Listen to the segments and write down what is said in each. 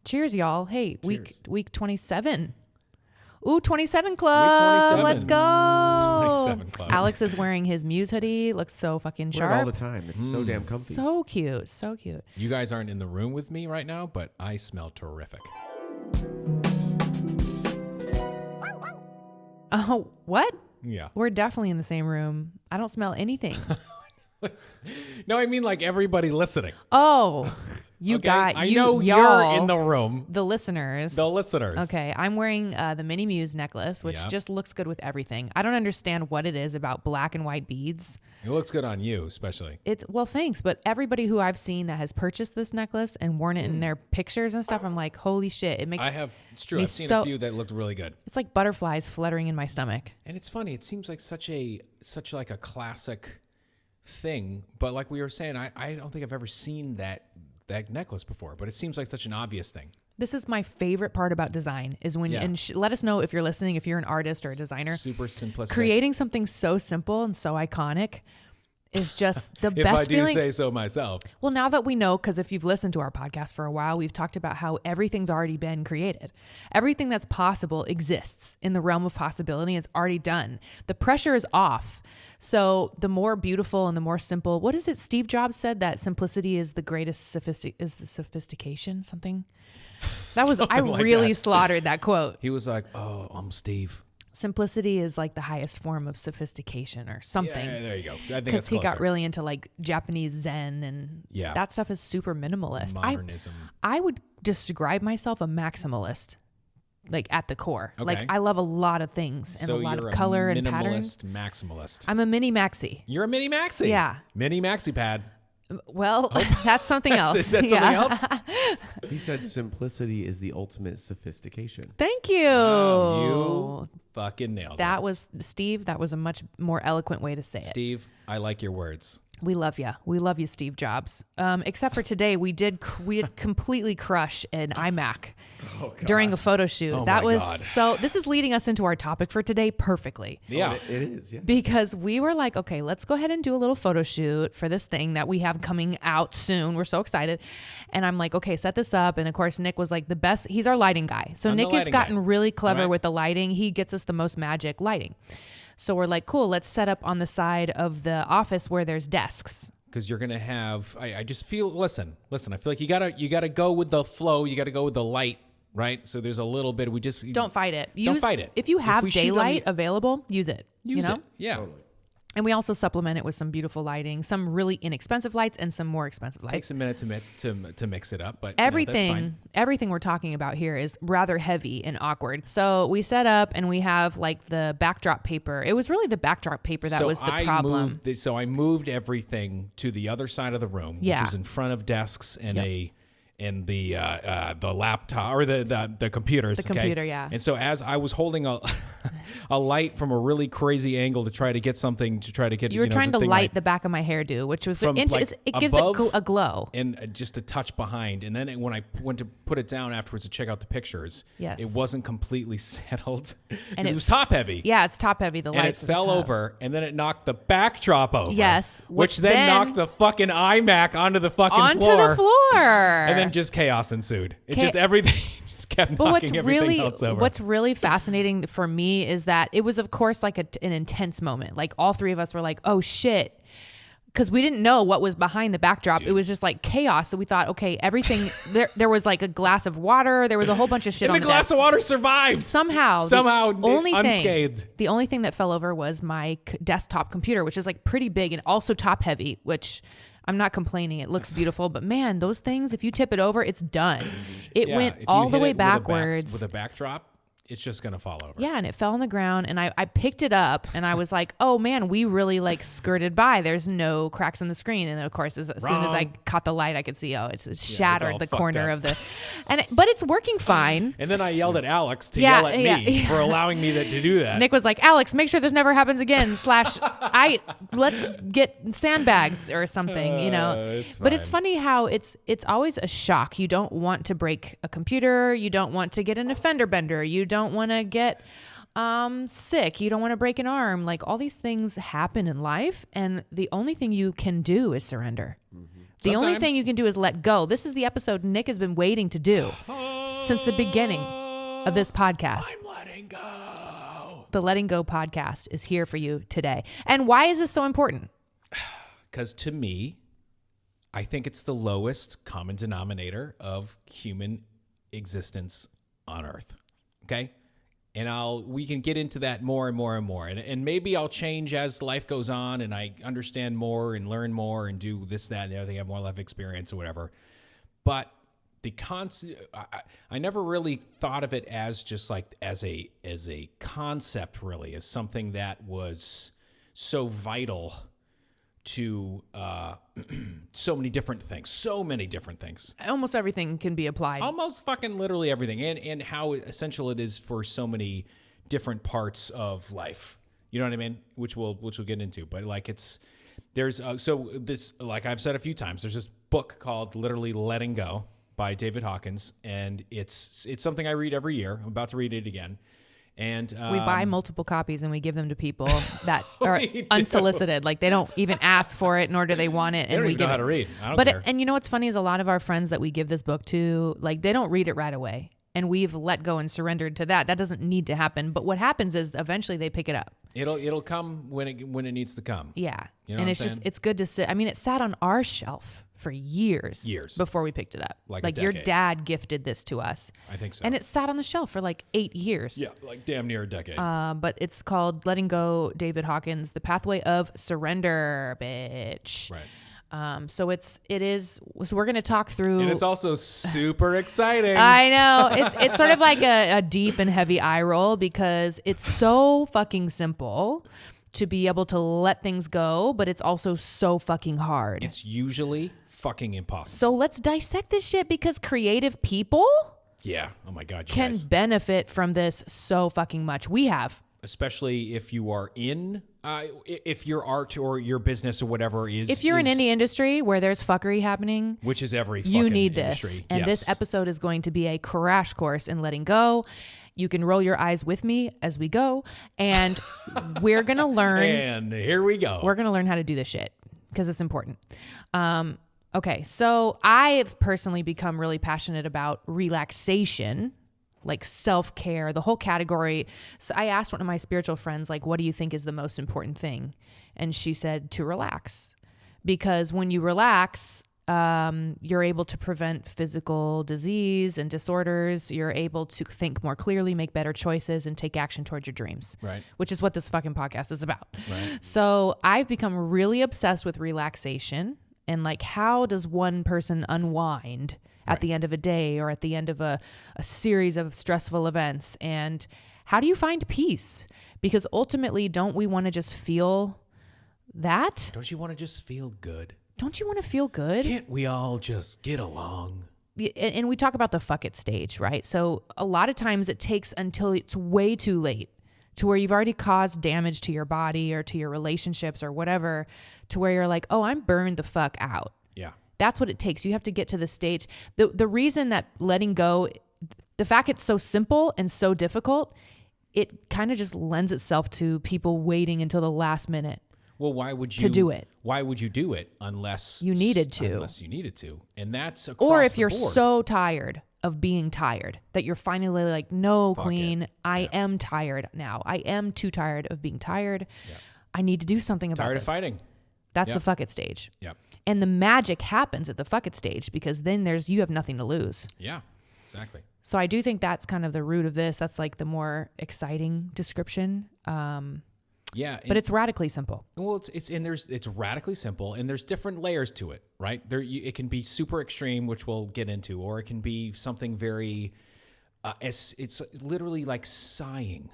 Cheers, y'all. Hey, Cheers. week 27. Ooh, 27 Club. Week 27. Let's go. 27 Club. Alex is wearing his Muse hoodie. Looks so fucking Wear sharp. it all the time. It's so damn comfy. So cute. So cute. You guys aren't in the room with me right now, but I smell terrific. Oh, what? Yeah. We're definitely in the same room. I don't smell anything. No, I mean like everybody listening. Oh, you Okay? got I you. know y'all, you're in the room. the listeners. The listeners. Okay, I'm wearing the Mini Muse necklace, which Yep. just looks good with everything. I don't understand what it is about black and white beads. It looks good on you, especially. Well, thanks, but everybody who I've seen that has purchased this necklace and worn it in their pictures and stuff, I'm like, holy shit! It makes It's true. me I've seen so- a few that looked really good. It's like butterflies fluttering in my stomach. And it's funny. It seems like such like a classic thing, but like we were saying, I don't think I've ever seen that necklace before, but it seems like such an obvious thing. This is my favorite part about design is when, Yeah. and let us know if you're listening, if you're an artist or a designer. Super simplistic. Creating something so simple and so iconic is just the if best I do feeling. say so myself. Well, now that we know, because if you've listened to our podcast for a while, we've talked about how everything's already been created. Everything that's possible exists in the realm of possibility. It's already done. The pressure is off. So the more beautiful and the more simple, what is it? Steve Jobs said that simplicity is the greatest sophistication, something. That was, I like really that. slaughtered that quote. He was like, "Oh, I'm Steve." Simplicity is like the highest form of sophistication or something. Yeah, there you go. I think Because that's he got closer. really into like Japanese Zen and Yeah. that stuff is super minimalist. Modernism. I would describe myself a maximalist, like at the core. Okay. Like I love a lot of things and So a lot you're of color a and minimalist, patterns. maximalist. I'm a mini maxi. You're a mini maxi. Yeah. Mini maxi pad. Well, that's something else. Is that something else? He said simplicity is the ultimate sophistication. Thank you. Wow, you fucking nailed That it. was Steve. That was a much more eloquent way to say it. Steve, I like your words. We love you. We love you, Steve Jobs. Except for today, we did completely crush an iMac during a photo shoot. Oh that my was God. so. This is leading us into our topic for today perfectly. Yeah. It is, yeah. Because we were like, okay, let's go ahead and do a little photo shoot for this thing that we have coming out soon. We're so excited. And I'm like, okay, set this up. And of course, Nick was like the best. He's our lighting guy. So I'm the Nick has lighting gotten guy. really clever Right. with the lighting. He gets us the most magic lighting. So we're like, cool, let's set up on the side of the office where there's desks. Because you're gonna have, I just feel. Listen. I feel like you gotta go with the flow. You gotta go with the light, right? So there's a little bit. We just Don't fight it. Don't fight it. If you have we shoot on daylight the- available, use it. use you know? it. Yeah. Totally. And we also supplement it with some beautiful lighting, some really inexpensive lights and some more expensive lights. Takes a minute to mix it up, but Everything, You know, that's fine. everything we're talking about here is rather heavy and awkward. So we set up and we have like the backdrop paper. It was really the backdrop paper that was the problem. I moved everything to the other side of the room, Yeah. which is in front of desks and Yep. the laptop or the computers. The computer, yeah. And so as I was holding a light from a really crazy angle to try to get something to try to get You were trying the to thing light the back of my hairdo, which was From, like, it gives it above a glow. and just a touch behind. And then when I went to put it down afterwards to check out the pictures, Yes. it wasn't completely settled. And it was top heavy. Yeah, it's top heavy. The And it lights at the fell top. over, and then it knocked the backdrop over. Yes, which which then then- knocked the fucking iMac onto the fucking onto floor. the floor. And then just chaos ensued. It just everything just kept But knocking everything else over. what's really fascinating for me is that it was, of course, like an intense moment. Like all three of us were like, "Oh shit," because we didn't know what was behind the backdrop. It was just like chaos. So we thought, okay, everything. There was like a glass of water. There was a whole bunch of shit and on the the glass desk. of water survived. Somehow unscathed. The only thing that fell over was my desktop computer, which is like pretty big and also top heavy, which I'm not complaining. It looks beautiful, but man, those things, if you tip it over, it's done. It Yeah, went if you all the hit way it with a backwards. with a backdrop, it's just gonna fall over. Yeah, and it fell on the ground, and I picked it up, and I was like, "Oh man, we really like skirted by. There's no cracks in the screen." And of course, as soon as I Wrong. caught the light, I could see, oh, it's shattered all the fucked corner up. of the, but it's working fine. And then I yelled at Alex to Yeah, yell at yeah, me yeah. for allowing me to do that. Nick was like, "Alex, make sure this never happens again." Let's get sandbags or something, you know. It's But it's fine. funny how it's always a shock. You don't want to break a computer. You don't want to get an fender bender. You don't want to get sick. You don't want to break an arm. Like all these things happen in life, and the only thing you can do is surrender. The only Sometimes. thing you can do is let go. This is the episode Nick has been waiting to do. since the beginning of this podcast. I'm letting go. The Letting Go podcast is here for you today. And why is this so important? Because to me, I think it's the lowest common denominator of human existence on Earth. Okay? And we can get into that more and more and more. And maybe I'll change as life goes on and I understand more and learn more and do this, that, and the other thing, have more life experience or whatever. But the concept, I never really thought of it as just like as a concept, really, as something that was so vital to so many different things. Almost everything can be applied. Almost fucking literally everything, and how essential it is for so many different parts of life. You know what I mean? Which we'll get into. But like there's like I've said a few times, there's this book called literally Letting Go by David Hawkins, and it's something I read every year. I'm about to read it again. And we buy multiple copies and we give them to people that are unsolicited. Like they don't even ask for it, nor do they want it. They and don't we even give know how it. to read. I don't care. And you know what's funny is a lot of our friends that we give this book to, like they don't read it right away. And we've let go and surrendered to that. That doesn't need to happen. But what happens is eventually they pick it up. It'll come when it needs to come. Yeah. You know and what I'm saying? it's good to sit. I mean, it sat on our shelf for years before we picked it up. Like a your decade. dad gifted this to us. I think so. And it sat on the shelf for like 8 years. Yeah, like damn near a decade. But it's called Letting Go, David Hawkins, The Pathway of Surrender, bitch. Right. So we're going to talk through. And it's also super exciting. I know. It's sort of like a deep and heavy eye roll because it's so fucking simple to be able to let things go, but it's also so fucking hard. It's usually fucking impossible. So let's dissect this shit because creative people Yeah. Oh my God, you can guys. benefit from this so fucking much. We have. Especially if you are if your art or your business or whatever is. If you're in any industry where there's fuckery happening, which is every fucking you need industry. this. And Yes. this episode is going to be a crash course in letting go. You can roll your eyes with me as we go. And we're going to learn. And here we go. We're going to learn how to do this shit because it's important. Okay. So I've personally become really passionate about relaxation, like self-care, the whole category. So I asked one of my spiritual friends, like, what do you think is the most important thing? And she said to relax, because when you relax, you're able to prevent physical disease and disorders. You're able to think more clearly, make better choices, and take action towards your dreams. Right. Which is what this fucking podcast is about. Right. So I've become really obsessed with relaxation and like, how does one person unwind at the end of a day or at the end of a series of stressful events? And how do you find peace? Because ultimately, don't we want to just feel that? Don't you want to just feel good? Don't you want to feel good? Can't we all just get along? And we talk about the fuck it stage, right? So a lot of times it takes until it's way too late to where you've already caused damage to your body or to your relationships or whatever, to where you're like, oh, I'm burned the fuck out. Yeah. That's what it takes. You have to get to the stage. The reason that letting go, the fact it's so simple and so difficult, it kind of just lends itself to people waiting until the last minute. Well, why would you do it? Why would you do it unless you needed to? Unless you needed to, and that's across or if the you're board. so tired of being tired that you're finally like, no, Fuck Queen, it. I am tired now. I am too tired of being tired. Yeah. I need to do something about Tired this. of fighting. That's the fuck it stage. Yeah. And the magic happens at the fuck it stage because then you have nothing to lose. Yeah. Exactly. So I do think that's kind of the root of this. That's like the more exciting description. Yeah, but it's radically simple. Well, it's radically simple, and there's different layers to it, right? It can be super extreme, which we'll get into, or it can be something very, it's literally like sighing.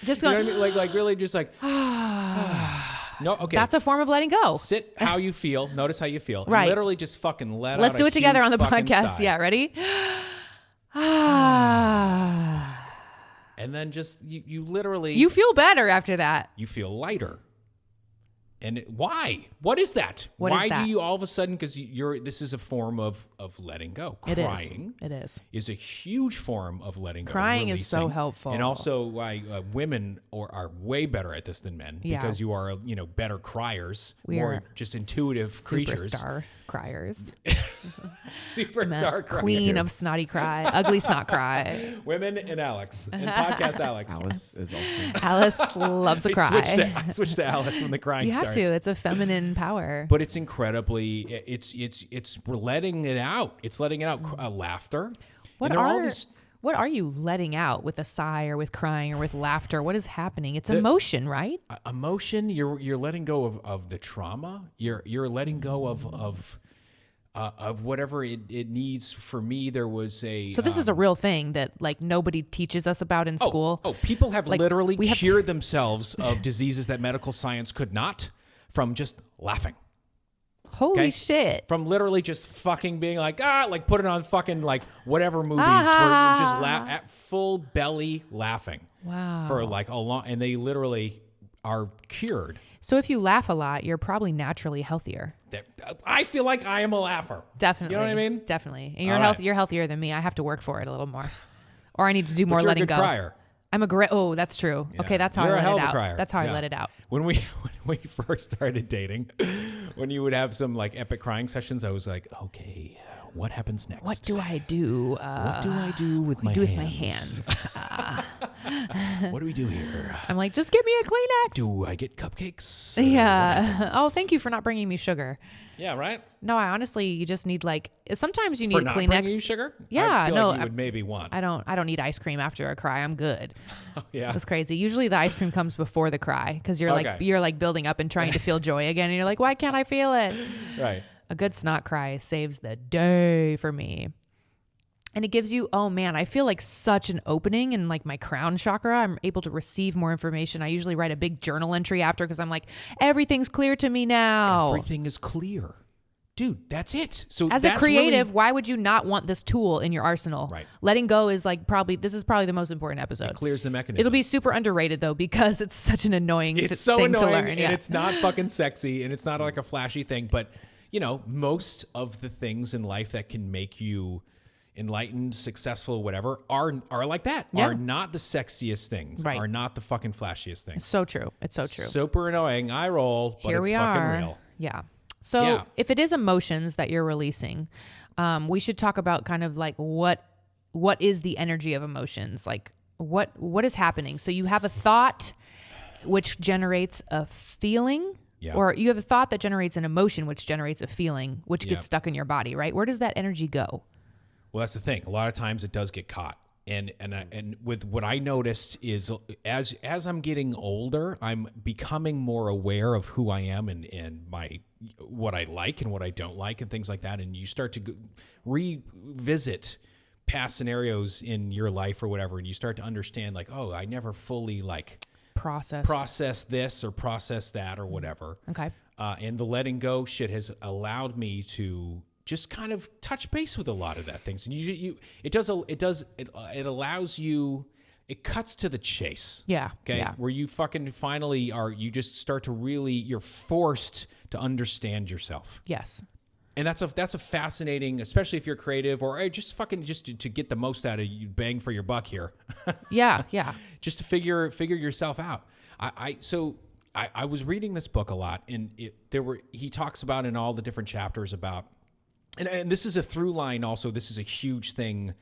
Just you going, know what I mean? Like really, just like. No, okay. That's a form of letting go. Sit how you feel. Notice how you feel. Right. And literally just fucking let Let's out do a it together huge on the fucking podcast. sigh. Yeah, ready? And then just you literally You feel better after that. you feel lighter. And why? What is that? Why do you all of a sudden, because this is a form of letting go. Crying It is a huge form of letting go. Crying is so helpful. And also why women are way better at this than men, because you are, better criers, more just intuitive creatures. Superstar criers. Superstar criers. Queen of snotty cry, ugly snot cry. Women and Alex. And podcast Alex. Alice is also. Alice loves a cry. I switched to Alice when the crying You have starts. to. It's a feminine power. But it's incredibly, it's letting it out. It's letting it out. Laughter. What are you letting out with a sigh or with crying or with laughter? What is happening? It's emotion, right? Emotion. You're letting go of the trauma. You're letting go of whatever it needs. For me, there was So this is a real thing that like nobody teaches us about in school. People have Like, literally we have cured themselves of diseases that medical science could not from just laughing. Holy shit. From literally just fucking being like, like put it on fucking like whatever movies for just at full belly laughing. Wow. For like a long, and they literally are cured. So if you laugh a lot, you're probably naturally healthier. I feel like I am a laugher. Definitely. You know what I mean? Definitely. And you're healthier than me. I have to work for it a little more. Or I need to do more But you're letting a good go. crier. I'm a great. Oh, that's true. Yeah. Okay, that's how You're I a let hell it of a out. crier. That's how I Yeah. let it out. When we first started dating, when you would have some like epic crying sessions, I was like, okay, what happens next? What do I do? What do I do with my hands? do with my hands? What do we do here? I'm like, just give me a Kleenex. Do I get cupcakes? Yeah. Oh, thank you for not bringing me sugar. Yeah, right? No, I honestly, you just need like, sometimes you need For a not Kleenex. bringing you sugar? Yeah, I feel no, like you would maybe want. I don't need ice cream after a cry. I'm good. Yeah. It's crazy. Usually the ice cream comes before the cry because you're like building up and trying to feel joy again. And you're like, why can't I feel it? Right. A good snot cry saves the day for me. And it gives you, oh man, I feel like such an opening in like my crown chakra. I'm able to receive more information. I usually write a big journal entry after because I'm like, everything's clear to me now. Everything is clear. Dude, that's it. So as a creative, why would you not want this tool in your arsenal? Right. Letting go is like this is probably the most important episode. It clears the mechanism. It'll be super underrated though because it's such an annoying It's so thing annoying to learn. and it's not fucking sexy and it's not like a flashy thing. But, most of the things in life that can make you enlightened, successful, whatever, are like that. Yeah. Are not the sexiest things. Right. Are not the fucking flashiest things. It's so true. It's so true. Super annoying. Eye roll, but Here it's we fucking are. real. Yeah. So if it is emotions that you're releasing, we should talk about kind of like what is the energy of emotions? Like what is happening? So you have a thought which generates a feeling, or you have a thought that generates an emotion which generates a feeling, which gets stuck in your body, right? Where does that energy go? Well, that's the thing. A lot of times it does get caught. And with what I noticed is as I'm getting older, I'm becoming more aware of who I am and what I like and what I don't like and things like that. And you start to revisit past scenarios in your life or whatever, and you start to understand like, oh, I never fully like process this or process that or whatever. Okay. And the letting go shit has allowed me to just kind of touch base with a lot of that things. And it allows you, it cuts to the chase. Yeah. Okay. Yeah. Where you fucking finally you just start to really, you're forced to understand yourself. Yes. And that's a fascinating, especially if you're creative or just to get the most out of you, bang for your buck here. Yeah. Yeah. Just to figure yourself out. I was reading this book a lot, and he talks about in all the different chapters about, and this is a through line also, this is a huge thing,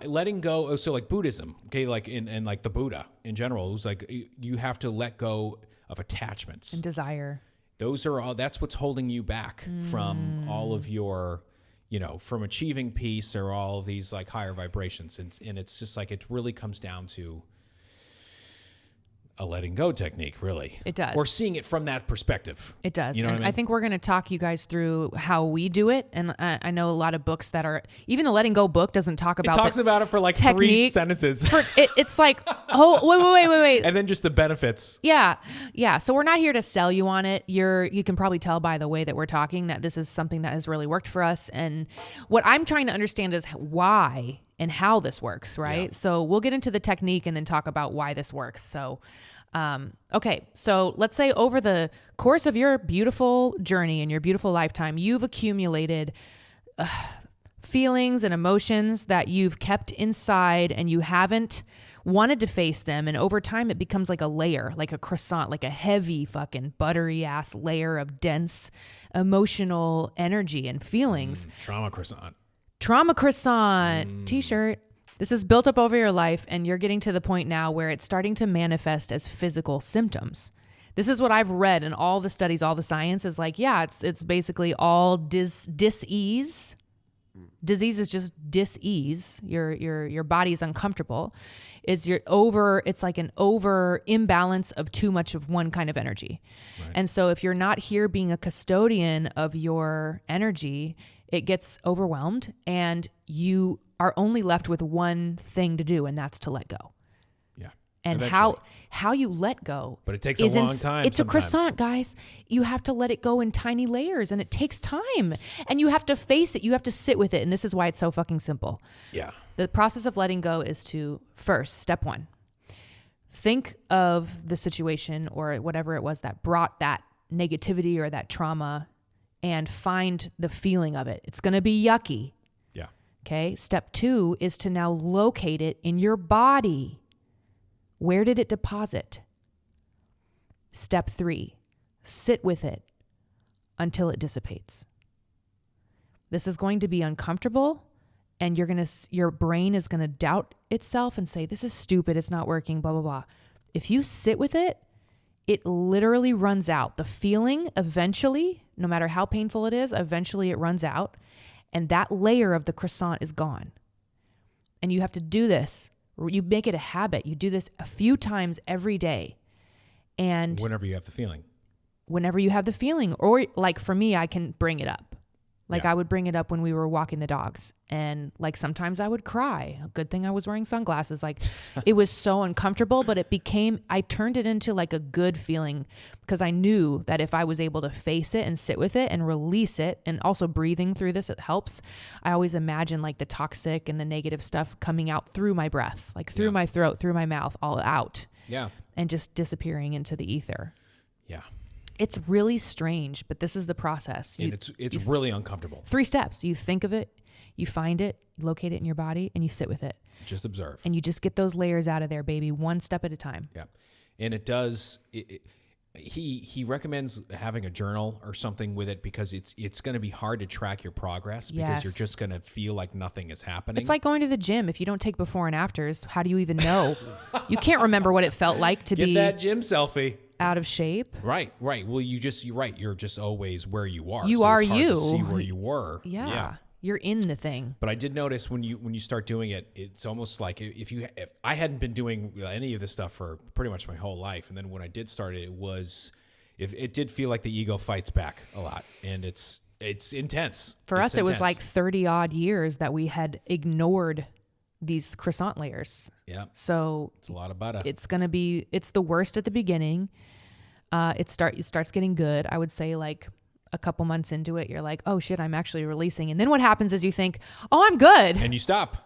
letting go. So like Buddhism, okay, like and like the Buddha in general, it was like you have to let go of attachments And desire. That's what's holding you back from all of your, from achieving peace or all of these like higher vibrations. And it's just like, it really comes down to a letting go technique, really. It does. Or seeing it from that perspective. It does. You know and what I mean? I think we're going to talk you guys through how we do it. And I know a lot of books that are, even the letting go book doesn't talk about It talks about it for like 3 sentences. It's like, oh, wait. And then just the benefits. Yeah. Yeah. So we're not here to sell you on it. You can probably tell by the way that we're talking that this is something that has really worked for us. And what I'm trying to understand is why and how this works, right? Yeah. So we'll get into the technique and then talk about why this works. So Okay, so let's say over the course of your beautiful journey and your beautiful lifetime, you've accumulated feelings and emotions that you've kept inside and you haven't wanted to face them. And over time, it becomes like a layer, like a croissant, like a heavy fucking buttery ass layer of dense emotional energy and feelings. Trauma croissant. Trauma croissant t-shirt. This is built up over your life, and you're getting to the point now where it's starting to manifest as physical symptoms. This is what I've read in all the studies, all the science is like, yeah, it's basically all dis-ease. Disease is just dis-ease. Your body's uncomfortable. It's like an over imbalance of too much of one kind of energy. Right. And so if you're not here being a custodian of your energy, it gets overwhelmed and you are only left with one thing to do, and that's to let go. Yeah. And eventually. how you let go. But it takes a long time. It's sometimes a croissant, guys. You have to let it go in tiny layers, and it takes time. And you have to face it. You have to sit with it. And this is why it's so fucking simple. Yeah. The process of letting go is to first, step one, think of the situation or whatever it was that brought that negativity or that trauma and find the feeling of it. It's going to be yucky. Yeah. Okay. Step two is to now locate it in your body. Where did it deposit? Step three, sit with it until it dissipates. This is going to be uncomfortable, and your brain is going to doubt itself and say, this is stupid, it's not working, blah, blah, blah. If you sit with it, it literally runs out. The feeling eventually, no matter how painful it is, eventually it runs out, and that layer of the croissant is gone. And you have to do this. You make it a habit. You do this a few times every day. And whenever you have the feeling. Whenever you have the feeling. Or like for me, I can bring it up. Like I would bring it up when we were walking the dogs. And like sometimes I would cry. A good thing I was wearing sunglasses. Like it was so uncomfortable, but I turned it into like a good feeling because I knew that if I was able to face it and sit with it and release it, and also breathing through this, it helps. I always imagine like the toxic and the negative stuff coming out through my breath, like through my throat, through my mouth, all out. Yeah. And just disappearing into the ether. Yeah. It's really strange, but this is the process. And it's really uncomfortable. 3 steps. You think of it, you find it, you locate it in your body, and you sit with it. Just observe. And you just get those layers out of there, baby, one step at a time. Yeah. And it does, he recommends having a journal or something with it because it's going to be hard to track your progress because you're just going to feel like nothing is happening. It's like going to the gym. If you don't take before and afters, how do you even know? You can't remember what it felt like to be that gym selfie. Out of shape. Right. Well, you're right. You're just always where you are. You are it's hard you. To see where you were. Yeah. You're in the thing. But I did notice when you start doing it, it's almost like if I hadn't been doing any of this stuff for pretty much my whole life, and then when I did start it, it did feel like the ego fights back a lot, and it's intense. For us, it was like 30 odd years that we had ignored these croissant layers. Yeah. So it's a lot of butter. It's the worst at the beginning. It starts getting good. I would say like a couple months into it, you're like, oh shit, I'm actually releasing. And then what happens is you think, oh, I'm good. And you stop.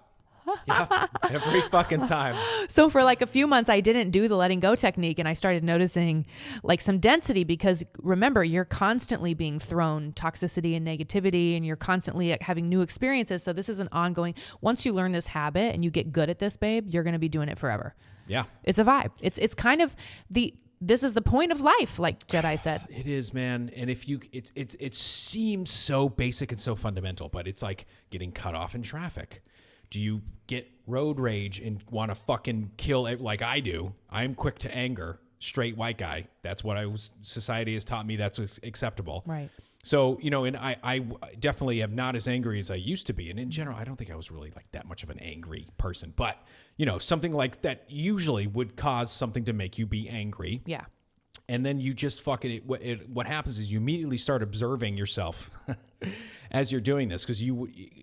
Yeah, every fucking time. So for like a few months, I didn't do the letting go technique, and I started noticing like some density because remember, you're constantly being thrown toxicity and negativity, and you're constantly having new experiences. So this is an ongoing, once you learn this habit and you get good at this, babe, you're going to be doing it forever. Yeah. It's a vibe. It's kind of this is the point of life, like Jedi said. It is, man. And it seems so basic and so fundamental, but it's like getting cut off in traffic. Do you get road rage and want to fucking kill it like I do? I'm quick to anger, straight white guy. That's what society has taught me that's acceptable. Right. So, and I definitely am not as angry as I used to be. And in general, I don't think I was really like that much of an angry person. But, something like that usually would cause something to make you be angry. Yeah. And then you just what happens is you immediately start observing yourself as you're doing this. Because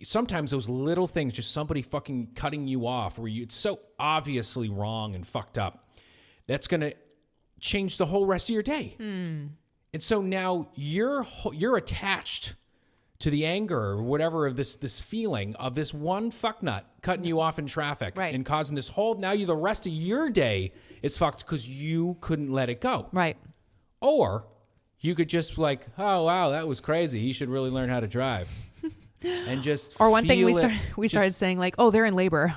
sometimes those little things, just somebody fucking cutting you off where it's so obviously wrong and fucked up, that's going to change the whole rest of your day. And so now you're attached to the anger or whatever of this feeling of this one fucknut cutting you off in traffic, right, and causing this whole, now the rest of your day it's fucked because you couldn't let it go. Right. Or you could just like, oh, wow, that was crazy. He should really learn how to drive. And just Or one thing we just started saying like, oh, they're in labor.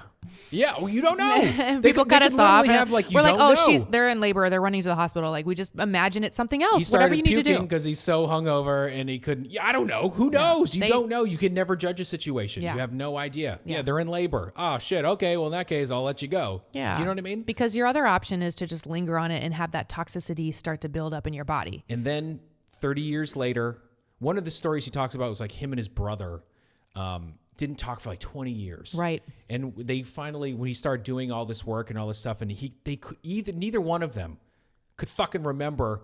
Yeah, well, you don't know. People cut us off. Have, like, we're like, know. They're in labor. They're running to the hospital. Like, we just imagine it's something else. He started Whatever you need to do. because he's so hungover and he couldn't. Yeah, I don't know. Who knows? You don't know. You can never judge a situation. Yeah. You have no idea. Yeah. Yeah, they're in labor. Oh shit. Okay. Well, in that case, I'll let you go. Yeah. You know what I mean? Because your other option is to just linger on it and have that toxicity start to build up in your body. And then 30 years later, one of the stories he talks about was like him and his brother. Didn't talk for like 20 years. Right. And they finally, when he started doing all this work and all this stuff, and neither one of them could fucking remember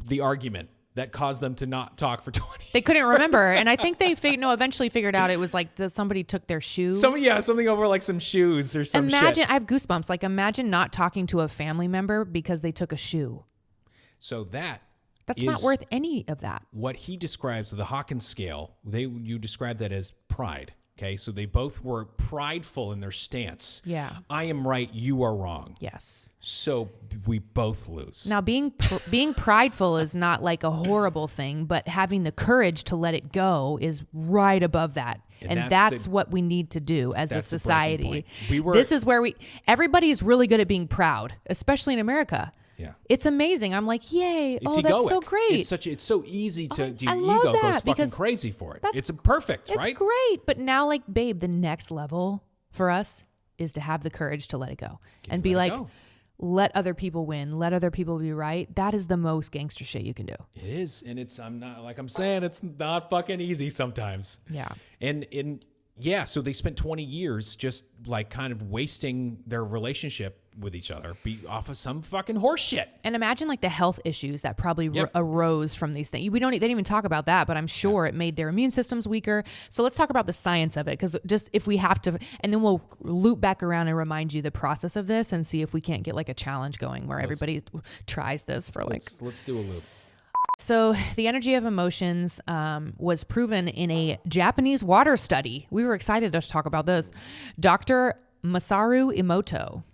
the argument that caused them to not talk for 20 They couldn't remember. And I think they eventually figured out it was like that somebody took their shoe. Something over like some shoes or some shit. Imagine, I have goosebumps. Like imagine not talking to a family member because they took a shoe. So That's not worth any of that. What he describes, the Hawkins scale, you describe that as pride. Okay, so they both were prideful in their stance. Yeah. I am right, you are wrong. Yes. So we both lose. Now, being prideful is not like a horrible thing, but having the courage to let it go is right above that. And that's what we need to do as a society. This is where everybody's really good at being proud, especially in America. Yeah. It's amazing. I'm like, yay. It's egoic. That's so great. It's so easy to I your love ego that goes fucking because crazy for it. It's perfect, right? It's great. But now, like, babe, the next level for us is to have the courage to let it go and be like, let other people win. Let other people be right. That is the most gangster shit you can do. It is. And it's not fucking easy sometimes. Yeah. And yeah, so they spent 20 years just like kind of wasting their relationship with each other off of some fucking horse shit. And imagine like the health issues that probably arose from these things. They didn't even talk about that, but I'm sure it made their immune systems weaker. So let's talk about the science of it, because just if we have to, and then we'll loop back around and remind you the process of this and see if we can't get like a challenge going where everybody tries this for like. Let's do a loop. So the energy of emotions was proven in a Japanese water study. We were excited to talk about this. Dr. Masaru Emoto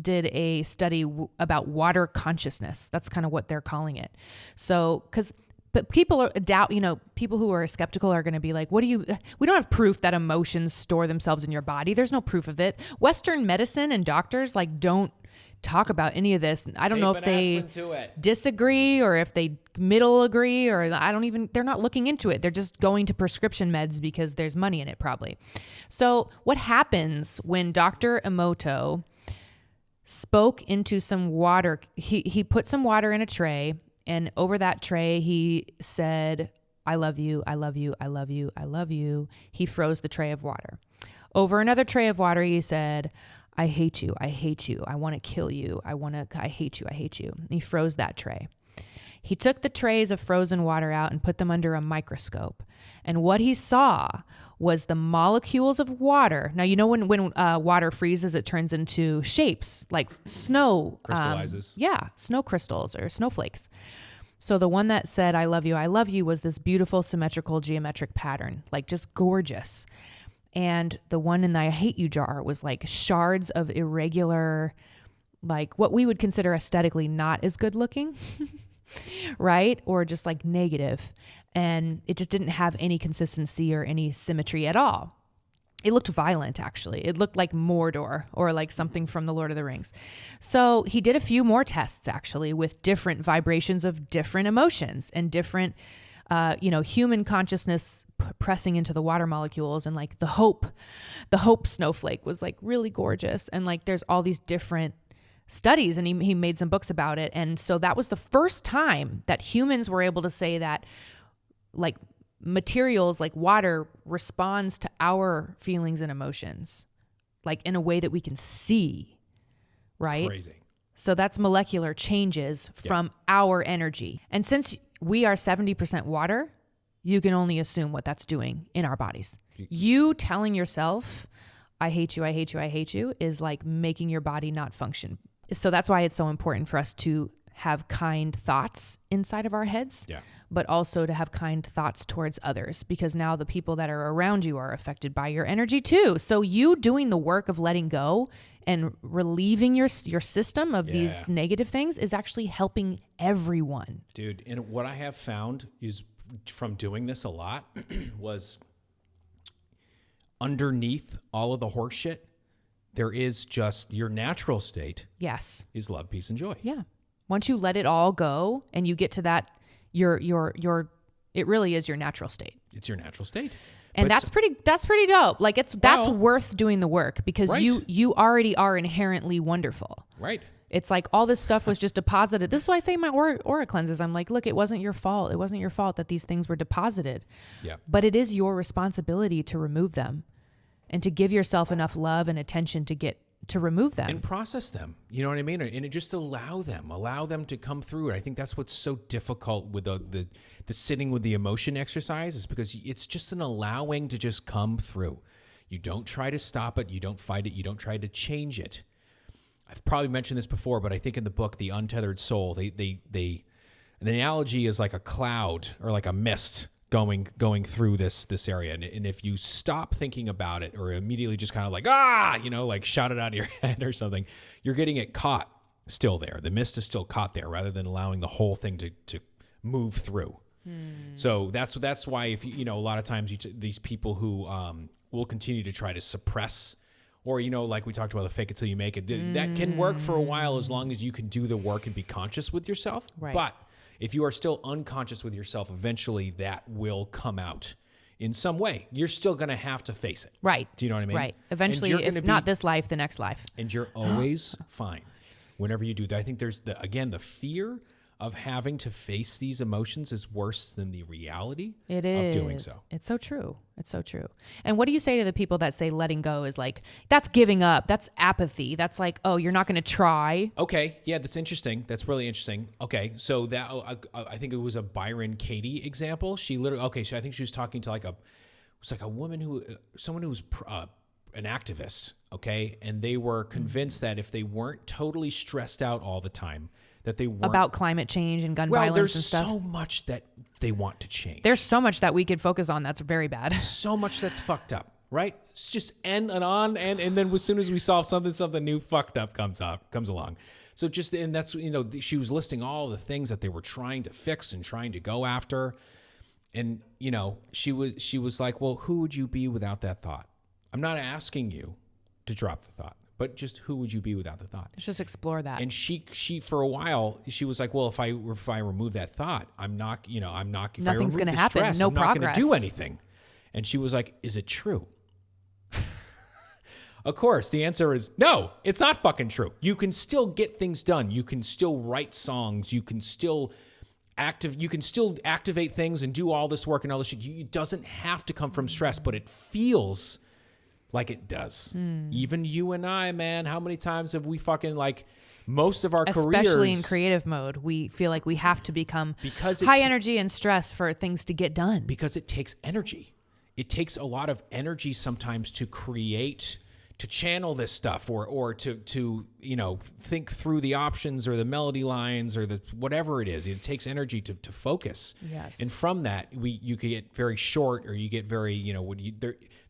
did a study about water consciousness. That's kind of what they're calling it. So, but people people who are skeptical are going to be like, we don't have proof that emotions store themselves in your body. There's no proof of it. Western medicine and doctors like don't talk about any of this. I don't know if they disagree or if they middle agree, or they're not looking into it. They're just going to prescription meds because there's money in it probably. So what happens when Dr. Emoto spoke into some water, he put some water in a tray, and over that tray he said, I love you, I love you, I love you, I love you. He froze the tray of water. Over another tray of water he said, I hate you, I hate you, I want to kill you, I hate you, I hate you. And he froze that tray. He took the trays of frozen water out and put them under a microscope. And what he saw was the molecules of water. Now, you know when water freezes, it turns into shapes like snow. Crystallizes. Snow crystals or snowflakes. So the one that said, I love you was this beautiful symmetrical geometric pattern, like just gorgeous. And the one in the I hate you jar was like shards of irregular, like what we would consider aesthetically not as good looking. Right? Or just like negative. And it just didn't have any consistency or any symmetry at all. It looked violent, actually. It looked like Mordor or like something from the Lord of the Rings. So he did a few more tests, actually, with different vibrations of different emotions and different, human consciousness pressing into the water molecules. And like the hope snowflake was like really gorgeous. And like there's all these different studies, and he made some books about it. And so that was the first time that humans were able to say that like materials like water responds to our feelings and emotions, like in a way that we can see, right? Crazy. So that's molecular changes from our energy. And since we are 70% water, you can only assume what that's doing in our bodies. You telling yourself, I hate you, I hate you, I hate you, is like making your body not function. So that's why it's so important for us to have kind thoughts inside of our heads, but also to have kind thoughts towards others, because now the people that are around you are affected by your energy too. So you doing the work of letting go and relieving your system of these negative things is actually helping everyone. Dude, and what I have found is from doing this a lot was underneath all of the horse shit, there is just your natural state. Yes. Is love, peace, and joy. Yeah. Once you let it all go and you get to that, it really is your natural state. It's your natural state. And that's pretty dope. Like that's worth doing the work, because you already are inherently wonderful. Right. It's like all this stuff was just deposited. This is why I say my aura cleanses. I'm like, look, it wasn't your fault. It wasn't your fault that these things were deposited. Yeah. But it is your responsibility to remove them and to give yourself enough love and attention to remove them and process them. You know what I mean? And just allow them to come through. And I think that's what's so difficult with the sitting with the emotion exercise, is because it's just an allowing to just come through. You don't try to stop it. You don't fight it. You don't try to change it. I've probably mentioned this before, but I think in the book, The Untethered Soul, the analogy is like a cloud or like a mist going through this area. And if you stop thinking about it, or immediately just kind of like, like shout it out of your head or something, you're getting it caught still there. The mist is still caught there, rather than allowing the whole thing to move through. So that's why, if a lot of times these people who will continue to try to suppress, or, like we talked about, the fake it till you make it, that can work for a while, as long as you can do the work and be conscious with yourself. Right. But if you are still unconscious with yourself, eventually that will come out in some way. You're still going to have to face it. Right. Do you know what I mean? Right. Eventually, if not this life, the next life. And you're always fine whenever you do that. I think there's, the fear of having to face these emotions is worse than the reality of doing so. It's so true. It's so true. And what do you say to the people that say letting go is like, that's giving up, that's apathy, that's like, oh, you're not going to try? Okay, yeah, that's interesting. That's really interesting. Okay, so that I think it was a Byron Katie example. She literally, so I think she was talking to a woman someone who was an activist, okay? And they were convinced that if they weren't totally stressed out all the time, that they weren't about climate change and gun violence and stuff. There's so much that they want to change. There's so much that we could focus on that's very bad. So much that's fucked up, right? It's just and on and then as soon as we solve something new fucked up comes along. So and that's she was listing all the things that they were trying to fix and trying to go after, and she was like, well, who would you be without that thought? I'm not asking you to drop the thought, but just who would you be without the thought? Let's just explore that. And she for a while, she was like, well, if I remove that thought, nothing's going to happen. Stress, no I'm progress. not going to do anything. And she was like, is it true? Of course, the answer is no, it's not fucking true. You can still get things done. You can still write songs. You can still activate things and do all this work and all this shit. It doesn't have to come from stress, but it feels like it does. Even you and I, man, how many times have we fucking most of our careers, especially in creative mode, we feel like we have to become high energy and stress for things to get done. Because it takes energy. It takes a lot of energy sometimes to create, to channel this stuff, or to think through the options or the melody lines or the whatever it is. It takes energy to focus. Yes. And from that, you could get very short, or you get very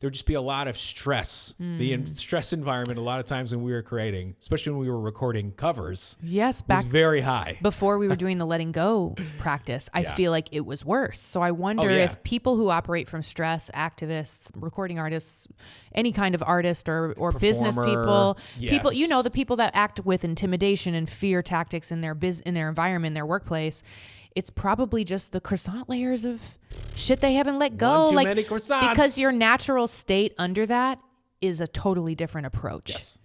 there'd just be a lot of stress. The stress environment a lot of times when we were creating, especially when we were recording covers. Yes, was very high. Before we were doing the letting go practice, I feel like it was worse. So I wonder if people who operate from stress, activists, recording artists, any kind of artist or business people, people, the people that act with intimidation and fear tactics in their in their environment, in their workplace, it's probably just the croissant layers of shit they haven't let go. One too many croissants. Because your natural state under that is a totally different approach. Yes.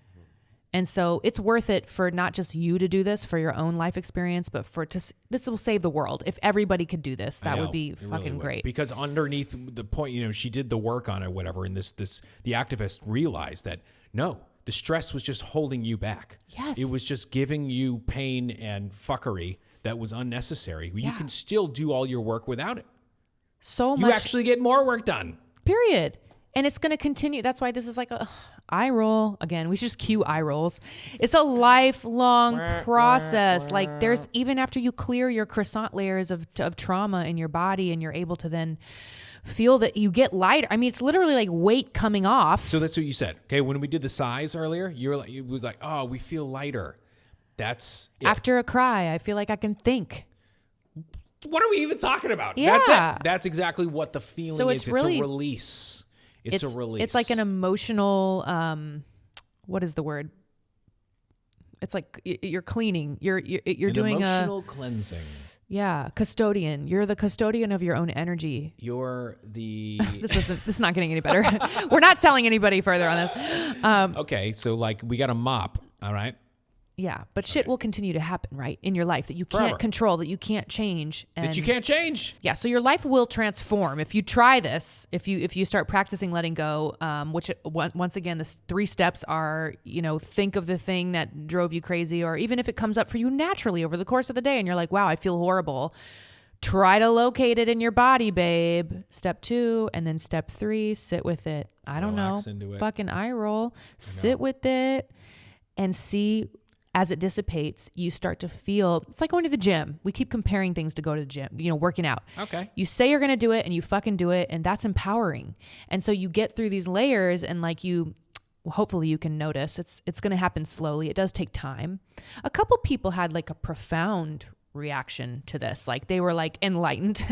And so it's worth it for not just you to do this for your own life experience, but this will save the world. If everybody could do this, that would be fucking great. Because underneath the point, she did the work on it, whatever, and the activist realized that no, the stress was just holding you back. Yes. It was just giving you pain and fuckery that was unnecessary. You can still do all your work without it. So much. You actually get more work done. Period. And it's going to continue. That's why this is like eye roll again. We should just cue eye rolls. It's a lifelong process. Like there's, even after you clear your croissant layers of trauma in your body and you're able to then feel that you get lighter. I mean, it's literally like weight coming off. So that's what you said. Okay. When we did the size earlier, you was like, oh, we feel lighter. That's it. After a cry, I feel like I can think. What are we even talking about? Yeah. That's it. That's exactly what the feeling So is. really, it's a release. It's a release. It's like an emotional, what is the word? It's like you're cleaning. You're doing emotional cleansing. Yeah, custodian. You're the custodian of your own energy. You're the. This is not getting any better. We're not selling anybody further on this. Okay, so like we got a mop. All right. Yeah, but shit will continue to happen, right, in your life that you can't Forever. control, that you can't change. And That you can't change. Yeah, so your life will transform if you try this. If you start practicing letting go, which once again, the 3 steps are, think of the thing that drove you crazy, or even if it comes up for you naturally over the course of the day, and you're like, wow, I feel horrible. Try to locate it in your body, babe. Step 2, and then step 3, sit with it. I don't Relax know, into it. fucking eye roll, sit with it, and see. As it dissipates, you start to feel, it's like going to the gym. We keep comparing things to go to the gym, working out. Okay. You say you're going to do it and you fucking do it, and that's empowering. And so you get through these layers, and hopefully you can notice it's going to happen slowly. It does take time. A couple people had like a profound reaction to this. Like they were like enlightened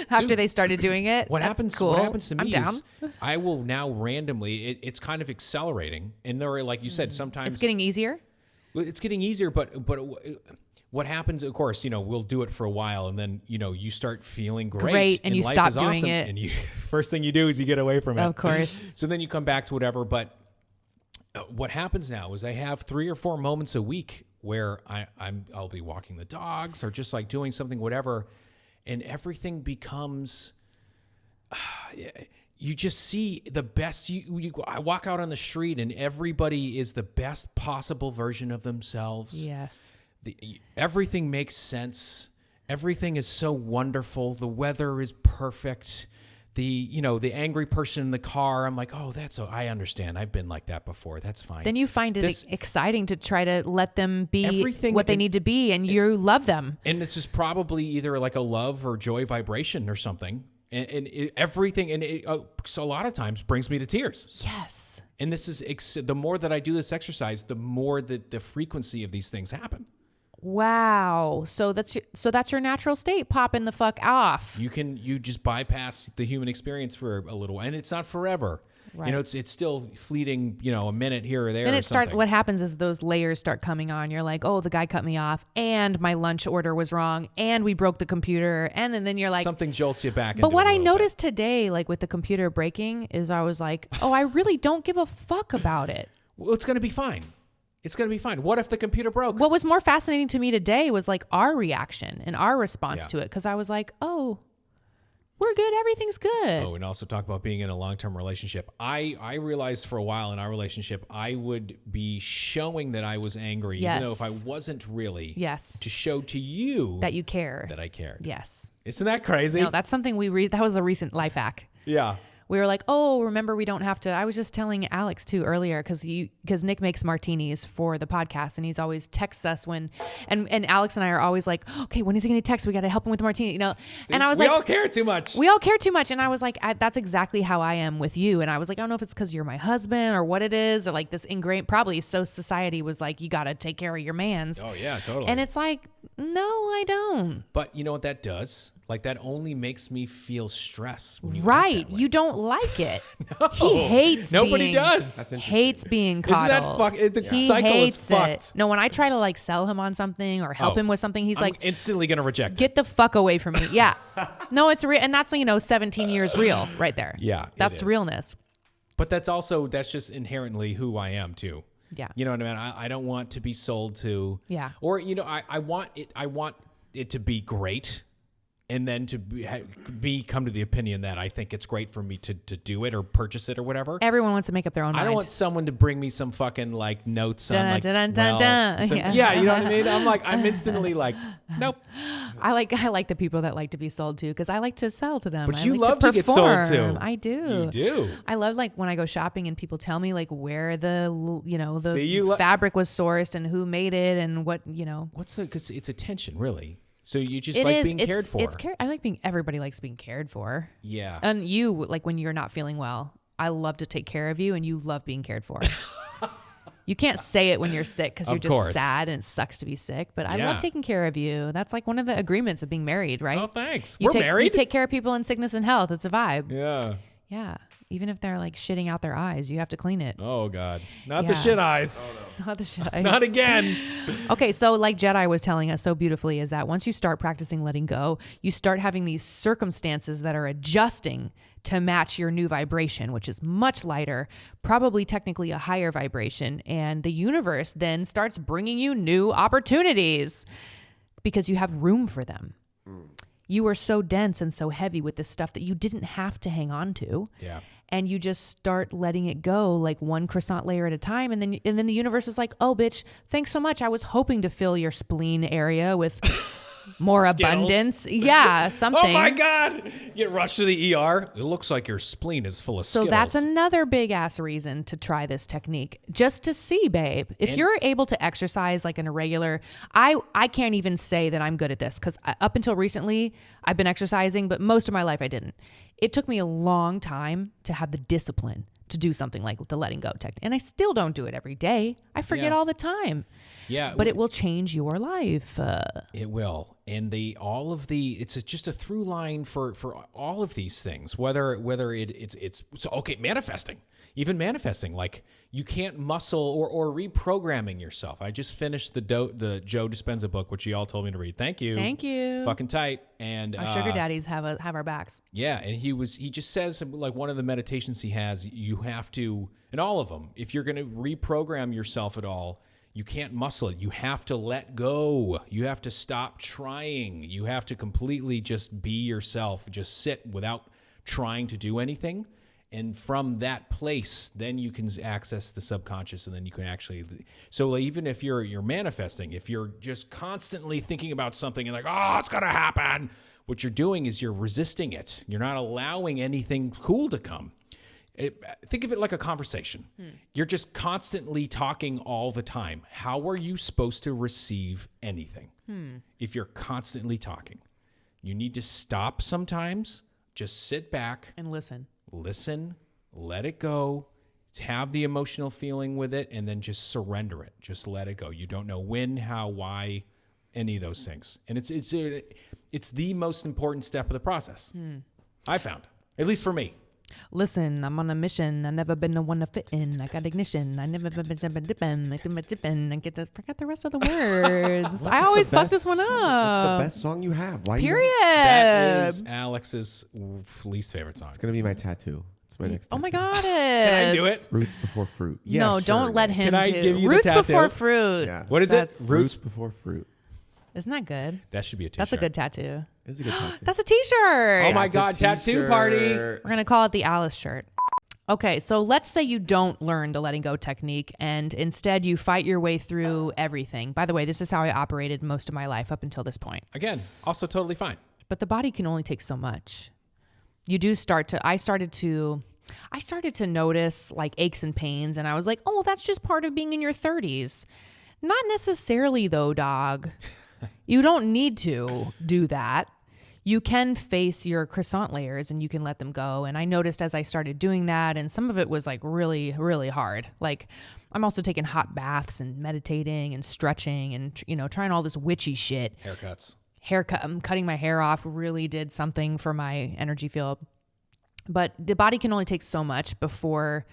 after they started doing it. What That's happens? cool. What happens to me I'm down. is I will now randomly. It's kind of accelerating, and there are, like you said, sometimes It's getting easier. It's getting easier, but what happens? Of course, we'll do it for a while, and then you start feeling great, and you life stop is doing awesome, it. and you first thing you do is you get away from it. Of course. So then you come back to whatever. But what happens now is I have 3 or 4 moments a week where I'll be walking the dogs or just like doing something, whatever, and everything becomes. You just see the best. I walk out on the street and everybody is the best possible version of themselves. Yes. Everything makes sense. Everything is so wonderful. The weather is perfect. The angry person in the car, I'm like, oh, I understand. I've been like that before. That's fine. Then you find it exciting to try to let them be what they need to be, and you love them. And this is probably either like a love or joy vibration or something. And everything, so a lot of times brings me to tears. Yes. And this is, the more that I do this exercise, the more that the frequency of these things happen. Wow. So that's your natural state. Popping the fuck off. You just bypass the human experience for a little, and it's not forever. Right. It's still fleeting, a minute here or there. Then what happens is those layers start coming on. You're like, oh, the guy cut me off, and my lunch order was wrong, and we broke the computer, and then you're like, something jolts you back. But what I noticed today, like with the computer breaking, is I was like, oh, I really don't give a fuck about it. Well, it's going to be fine. It's going to be fine. What if the computer broke? What was more fascinating to me today was like our reaction and our response to it, because I was like, oh, we're good. Everything's good. Oh, and also talk about being in a long-term relationship. I realized for a while in our relationship, I would be showing that I was angry, even though if I wasn't really. Yes. To show to you that you care. That I cared. Yes. Isn't that crazy? No, that's something that was a recent life hack. Yeah. We were like, oh, remember, we don't have to. I was just telling Alex too earlier, because Nick makes martinis for the podcast, and he's always texts us when, and Alex and I are always like, okay, when is he going to text? We got to help him with the martini, See, and I was we like, all care too much. We all care too much. And I was like, that's exactly how I am with you. And I was like, I don't know if it's because you're my husband or what it is, or like this ingrained, probably. So society was like, you got to take care of your mans. Oh yeah, totally. And it's like, no, I don't. But you know what that does? Like, that only makes me feel stress. When you right. You don't like it. No. He hates Nobody being, does. hates being coddled. Isn't that the He cycle hates is fucked. it. No, when I try to like sell him on something or help him with something, he's I'm like instantly going to reject it. Get the fuck away from me. Yeah. No, it's real. And that's, 17 years real right there. Yeah. That's realness. But that's just inherently who I am too. Yeah. You know what I mean? I don't want to be sold to. Yeah. Or, I want it to be great. and then to come to the opinion that I think it's great for me to do it or purchase it or whatever. Everyone wants to make up their own mind. I don't want someone to bring me some fucking like notes on like, Yeah. yeah, you know what I mean? I'm instantly like, nope. I like the people that like to be sold to because I like to sell to them. But I you like love to get sold to. I do. You do. I love like when I go shopping and people tell me like where the fabric was sourced and who made it and what, Because it's attention, really. So you just being cared for. I like everybody likes being cared for. Yeah. And you, like when you're not feeling well, I love to take care of you and you love being cared for. You can't say it when you're sick because you're just sad and it sucks to be sick. But I love taking care of you. That's like one of the agreements of being married, right? Oh, thanks. We're married. You take care of people in sickness and health. It's a vibe. Yeah. Yeah. Even if they're like shitting out their eyes, you have to clean it. Oh, God. Not the shit eyes. Oh, no. Not the shit eyes. Not again. Okay, so like Jedi was telling us so beautifully is that once you start practicing letting go, you start having these circumstances that are adjusting to match your new vibration, which is much lighter, probably technically a higher vibration. And the universe then starts bringing you new opportunities because you have room for them. You were so dense and so heavy with this stuff that you didn't have to hang on to. Yeah. And you just start letting it go like one croissant layer at a time. And then the universe is like, oh, bitch, thanks so much. I was hoping to fill your spleen area with more abundance. Yeah, something. Oh, my God. Get rushed to the ER. It looks like your spleen is full of Skittles. So that's another big ass reason to try this technique. Just to see, babe. If you're able to exercise like in a regular, I can't even say that I'm good at this because up until recently, I've been exercising, but most of my life I didn't. It took me a long time to have the discipline to do something like the letting go technique. And I still don't do it every day. I forget all the time. Yeah. But it will change your life. It will. And it's just a through line for all of these things, whether it's so okay, manifesting. Even manifesting, like you can't muscle or reprogramming yourself. I just finished the Joe Dispenza book, which you all told me to read. Thank you. Thank you. Fucking tight. And our sugar daddies have our backs. Yeah, and he just says like one of the meditations he has, you have to, in all of them, if you're going to reprogram yourself at all, you can't muscle it. You have to let go. You have to stop trying. You have to completely just be yourself. Just sit without trying to do anything. And from that place, then you can access the subconscious, and then you can actually. So even if you're manifesting, if you're just constantly thinking about something and like, oh, it's gonna happen, what you're doing is you're resisting it. You're not allowing anything cool to come. Think of it like a conversation. You're just constantly talking all the time. How are you supposed to receive anything if you're constantly talking? You need to stop sometimes. Just sit back and listen, let it go, have the emotional feeling with it, and then just surrender it. Just let it go. You don't know when, how, why, any of those things. And it's the most important step of the process. I found, at least for me. Listen, I'm on a mission. I never been the one to fit in. I got ignition. I never been dipping. I forgot the rest of the words. I always fuck this one up. What's the best song you have? Why? Period. That is Alex's least favorite song. It's gonna be my tattoo. It's my next. Oh my tattoo. God! Can I do it? Roots before fruit. Yeah, no, sure, don't let him. Can I give you Roots the tattoo? before fruit. Yeah. What is it? Roots before fruit. Isn't that good? That should be a t-shirt. That's a good tattoo. It's a good tattoo. That's a t-shirt. Oh my God, tattoo party. We're going to call it the Alice shirt. Okay, so let's say you don't learn the letting go technique and instead you fight your way through everything. By the way, this is how I operated most of my life up until this point. Again, also totally fine. But the body can only take so much. I started to notice like aches and pains and I was like, oh, that's just part of being in your 30s. Not necessarily though, dog. You don't need to do that. You can face your croissant layers and you can let them go. And I noticed as I started doing that, and some of it was like really, really hard. Like I'm also taking hot baths and meditating and stretching and, trying all this witchy shit. I'm cutting my hair off really did something for my energy field. But the body can only take so much before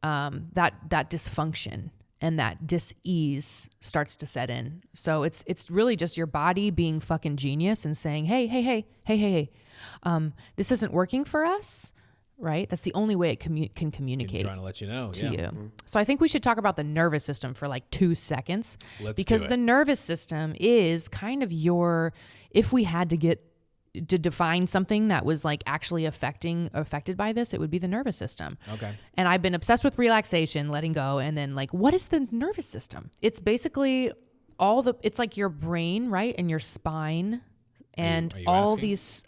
that dysfunction and that dis-ease starts to set in. So it's really just your body being fucking genius and saying, hey, this isn't working for us, right? That's the only way it can communicate. Trying to let you know, to you. Mm-hmm. So I think we should talk about the nervous system for like 2 seconds. Let's because do it. The nervous system is kind of if we had to get to define something that was like actually affected by this, it would be the nervous system. Okay. And I've been obsessed with relaxation, letting go. And then like, what is the nervous system? It's basically it's like your brain, right? And your spine and are you all asking? these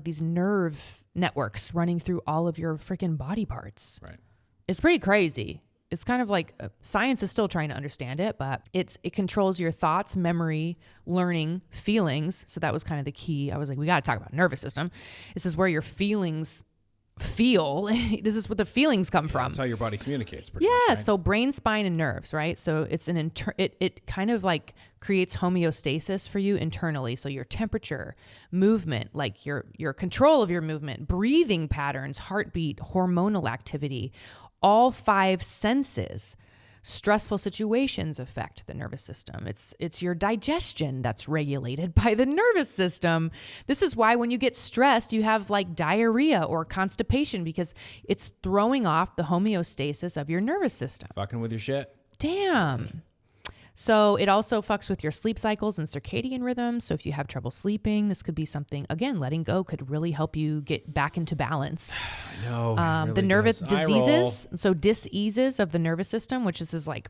these nerve networks running through all of your freaking body parts. Right. It's pretty crazy. It's kind of like science is still trying to understand it, but it controls your thoughts, memory, learning, feelings. So that was kind of the key. I was like, we got to talk about nervous system. This is where your feelings feel. This is what the feelings come from. That's how your body communicates. Pretty much, right? So brain, spine, and nerves, right? So it's it kind of like creates homeostasis for you internally. So your temperature, movement, like your control of your movement, breathing patterns, heartbeat, hormonal activity, all 5 senses. Stressful situations affect the nervous system. It's your digestion that's regulated by the nervous system. This is why when you get stressed, you have like diarrhea or constipation, because it's throwing off the homeostasis of your nervous system. Fucking with your shit. Damn. So it also fucks with your sleep cycles and circadian rhythms. So if you have trouble sleeping, this could be something, again, letting go could really help you get back into balance. I know. It really The nervous does. Eye roll. diseases, so diseases of the nervous system, which is like,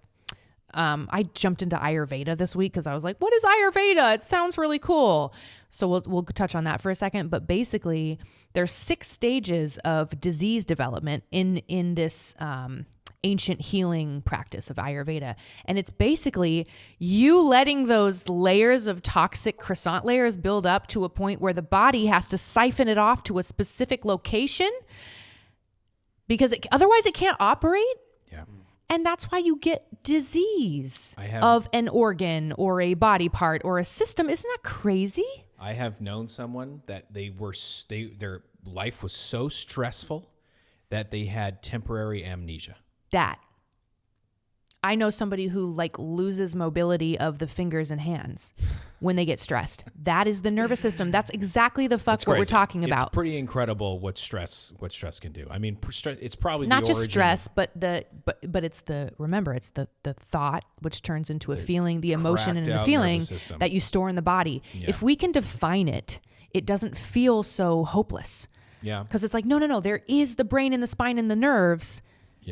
I jumped into Ayurveda this week because I was like, what is Ayurveda? It sounds really cool. So we'll touch on that for a second. But basically, there's 6 stages of disease development in this ancient healing practice of Ayurveda. And it's basically you letting those layers of toxic croissant layers build up to a point where the body has to siphon it off to a specific location because otherwise it can't operate. Yeah. And that's why you get disease I have- of an organ or a body part or a system. Isn't that crazy? I have known someone that their life was so stressful that they had temporary amnesia. That. I know somebody who like loses mobility of the fingers and hands when they get stressed. That is the nervous system. That's exactly the fuck It's what we're crazy. talking about. It's pretty incredible what stress can do. I mean, it's probably Not the just origin stress, but it's the thought which turns into a feeling, the emotion and the cracked out feeling nervous system. that you store in the body. Yeah. If we can define it, it doesn't feel so hopeless. Yeah. Because it's like, no, there is the brain and the spine and the nerves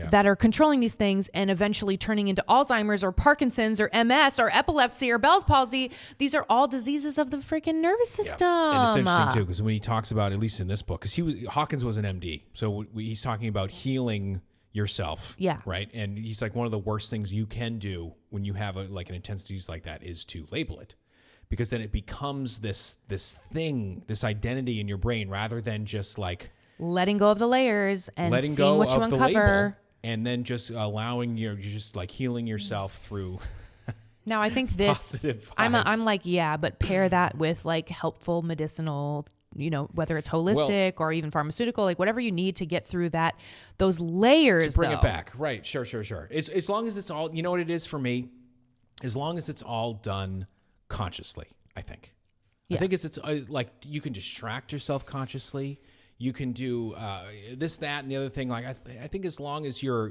that are controlling these things and eventually turning into Alzheimer's or Parkinson's or MS or epilepsy or Bell's palsy. These are all diseases of the freaking nervous system. And it's interesting too, because when he talks about, at least in this book, because Hawkins was an MD, so he's talking about healing yourself. Yeah. Right. And he's like, one of the worst things you can do when you have an intense disease like that is to label it, because then it becomes this thing, this identity in your brain, rather than just like letting go of the layers and letting seeing go what you of the uncover. label, and then just allowing you're just like healing yourself through. Now I think this, Positive I'm vibes. like, yeah, but pair that with like helpful medicinal, whether it's holistic or even pharmaceutical, like whatever you need to get through those layers. To bring though. it back. Right. Sure. As long as it's all, you know what it is for me? As long as it's all done consciously, I think. Yeah. I think it's like you can distract yourself consciously. You can do this, that, and the other thing. Like I think as long as you're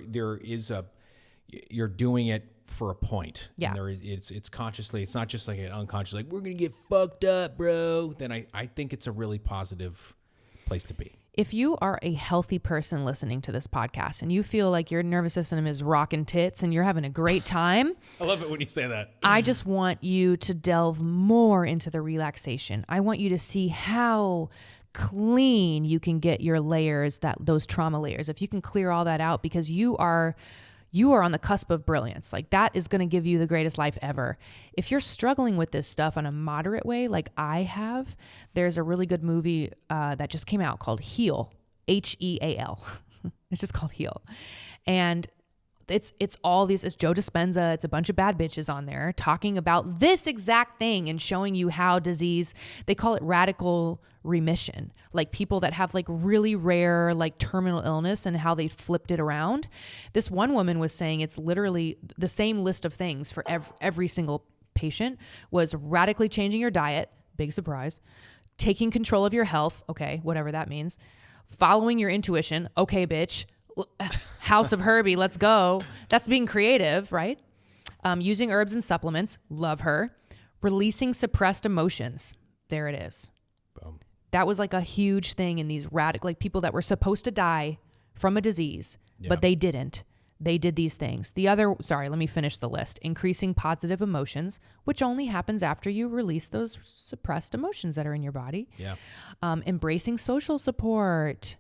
doing it for a point. Yeah. And it's consciously. It's not just like an unconscious, like we're gonna get fucked up, bro. Then I think it's a really positive place to be. If you are a healthy person listening to this podcast and you feel like your nervous system is rocking tits and you're having a great time, I love it when you say that. I just want you to delve more into the relaxation. I want you to see how clean you can get your layers, those trauma layers. If you can clear all that out, because you are on the cusp of brilliance. Like that is going to give you the greatest life ever. If you're struggling with this stuff in a moderate way, like I have, there's a really good movie that just came out called Heal, Heal. It's just called Heal. And it's Joe Dispenza. It's a bunch of bad bitches on there talking about this exact thing and showing you how disease, they call it radical remission, like people that have like really rare, like terminal illness and how they flipped it around. This one woman was saying it's literally the same list of things for every single patient was radically changing your diet. Big surprise. Taking control of your health. Okay. Whatever that means. Following your intuition. Okay, bitch. House of Herby, let's go. That's being creative, right? Using herbs and supplements, love her. Releasing suppressed emotions, there it is. That was like a huge thing in these radical, like people that were supposed to die from a disease, but they didn't. They did these things. Let me finish the list. Increasing positive emotions, which only happens after you release those suppressed emotions that are in your body. Yeah. Embracing social support.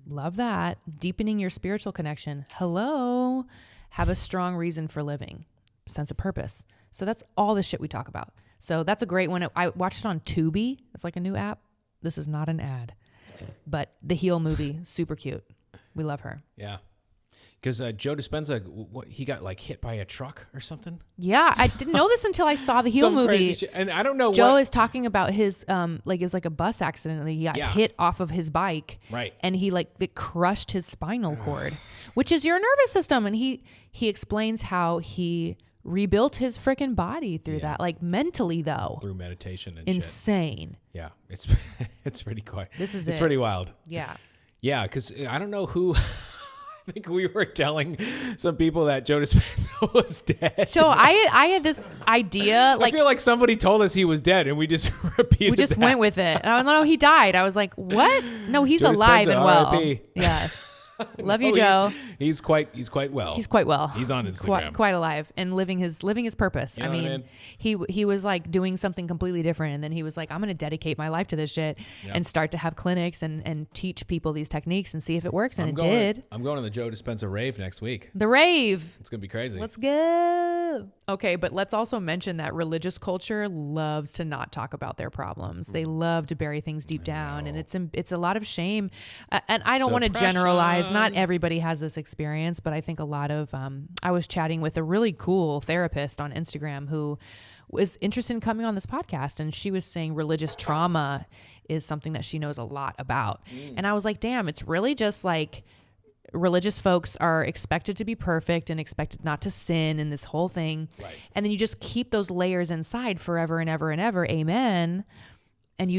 Love that. Deepening your spiritual connection. Hello. Have a strong reason for living. Sense of purpose. So that's all the shit we talk about. So that's a great one. I watched it on Tubi. It's like a new app. This is not an ad. But the Heal movie, super cute. We love her. Yeah. Because Joe Dispenza, he got like hit by a truck or something. Yeah, I didn't know this until I saw the Heal movie. And I don't know. Joe is talking about his like it was like a bus accident. He got hit off of his bike, right? And he it crushed his spinal cord, which is your nervous system. And he explains how he rebuilt his freaking body through that, like mentally though, through meditation and insane. Shit. Yeah, it's pretty quiet. It's pretty wild. Yeah, yeah, because I don't know who. I think we were telling some people that Joe Dispenza was dead. So I had this idea. I feel like somebody told us he was dead, and we just repeated. We just went with it. And I was like, no, he died. I was like, what? No, he's Joe alive Dispenza, and well. R.I.P. Yes. Love you, Joe. He's quite well. He's quite well. He's on Instagram. Quite alive and living his purpose. You know what I mean? He was like doing something completely different, and then he was like, I'm going to dedicate my life to this shit and start to have clinics and teach people these techniques and see if it works. And it did. I'm going to the Joe Dispenza rave next week. The rave. It's going to be crazy. Let's go. Okay, but let's also mention that religious culture loves to not talk about their problems. They love to bury things deep down, and it's a lot of shame. And I don't want to generalize. Not everybody has this experience, but I think a lot of I was chatting with a really cool therapist on Instagram who was interested in coming on this podcast, and she was saying religious trauma is something that she knows a lot about. And I was like, damn, it's really just like religious folks are expected to be perfect and expected not to sin and this whole thing. Right. And then you just keep those layers inside forever and ever and ever. Amen. And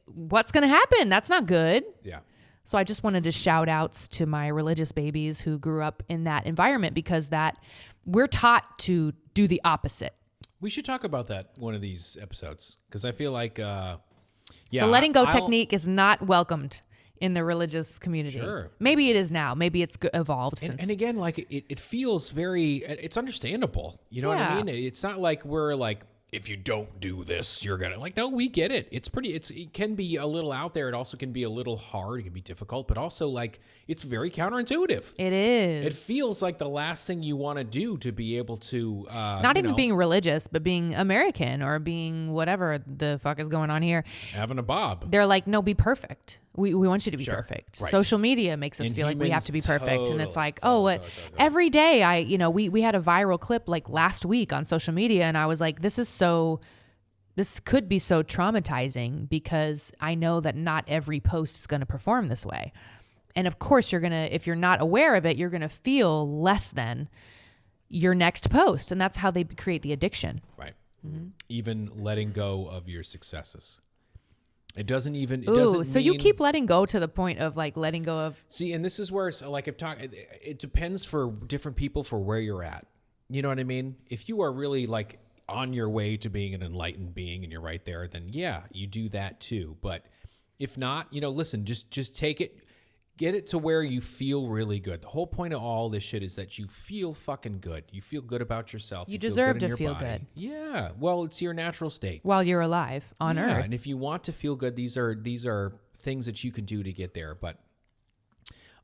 what's going to happen? That's not good. Yeah. So I just wanted to shout outs to my religious babies who grew up in that environment, because that we're taught to do the opposite. We should talk about that one of these episodes, because I feel like, the letting go technique is not welcomed in the religious community. Sure. Maybe it is now. Maybe it's evolved since. And again, like it feels very, it's understandable. You know what I mean? It's not like we're like, if you don't do this, you're gonna no, we get it. It can be a little out there. It also can be a little hard. It can be difficult, but also like it's very counterintuitive. It is. It feels like the last thing you want to do to be able to not even being religious, but being American or being whatever the fuck is going on here. Having a bob. They're like, no, be perfect. We want you to be perfect. Right. Social media makes us feel like we have to be perfect. And it's like, totally. Every day we had a viral clip like last week on social media, and I was like, this could be so traumatizing, because I know that not every post is going to perform this way. And of course if you're not aware of it, you're going to feel less than your next post. And that's how they create the addiction. Right. Mm-hmm. Even letting go of your successes. It doesn't so you keep letting go to the point of like letting go of. See, and this is where it depends for different people for where you're at. You know what I mean? If you are really like on your way to being an enlightened being and you're right there, then yeah, you do that too. But if not, listen, just take it. Get it to where you feel really good. The whole point of all this shit is that you feel fucking good. You feel good about yourself. You deserve to feel body. good. Yeah. Well, it's your natural state. While you're alive on Earth. And if you want to feel good, these are things that you can do to get there. But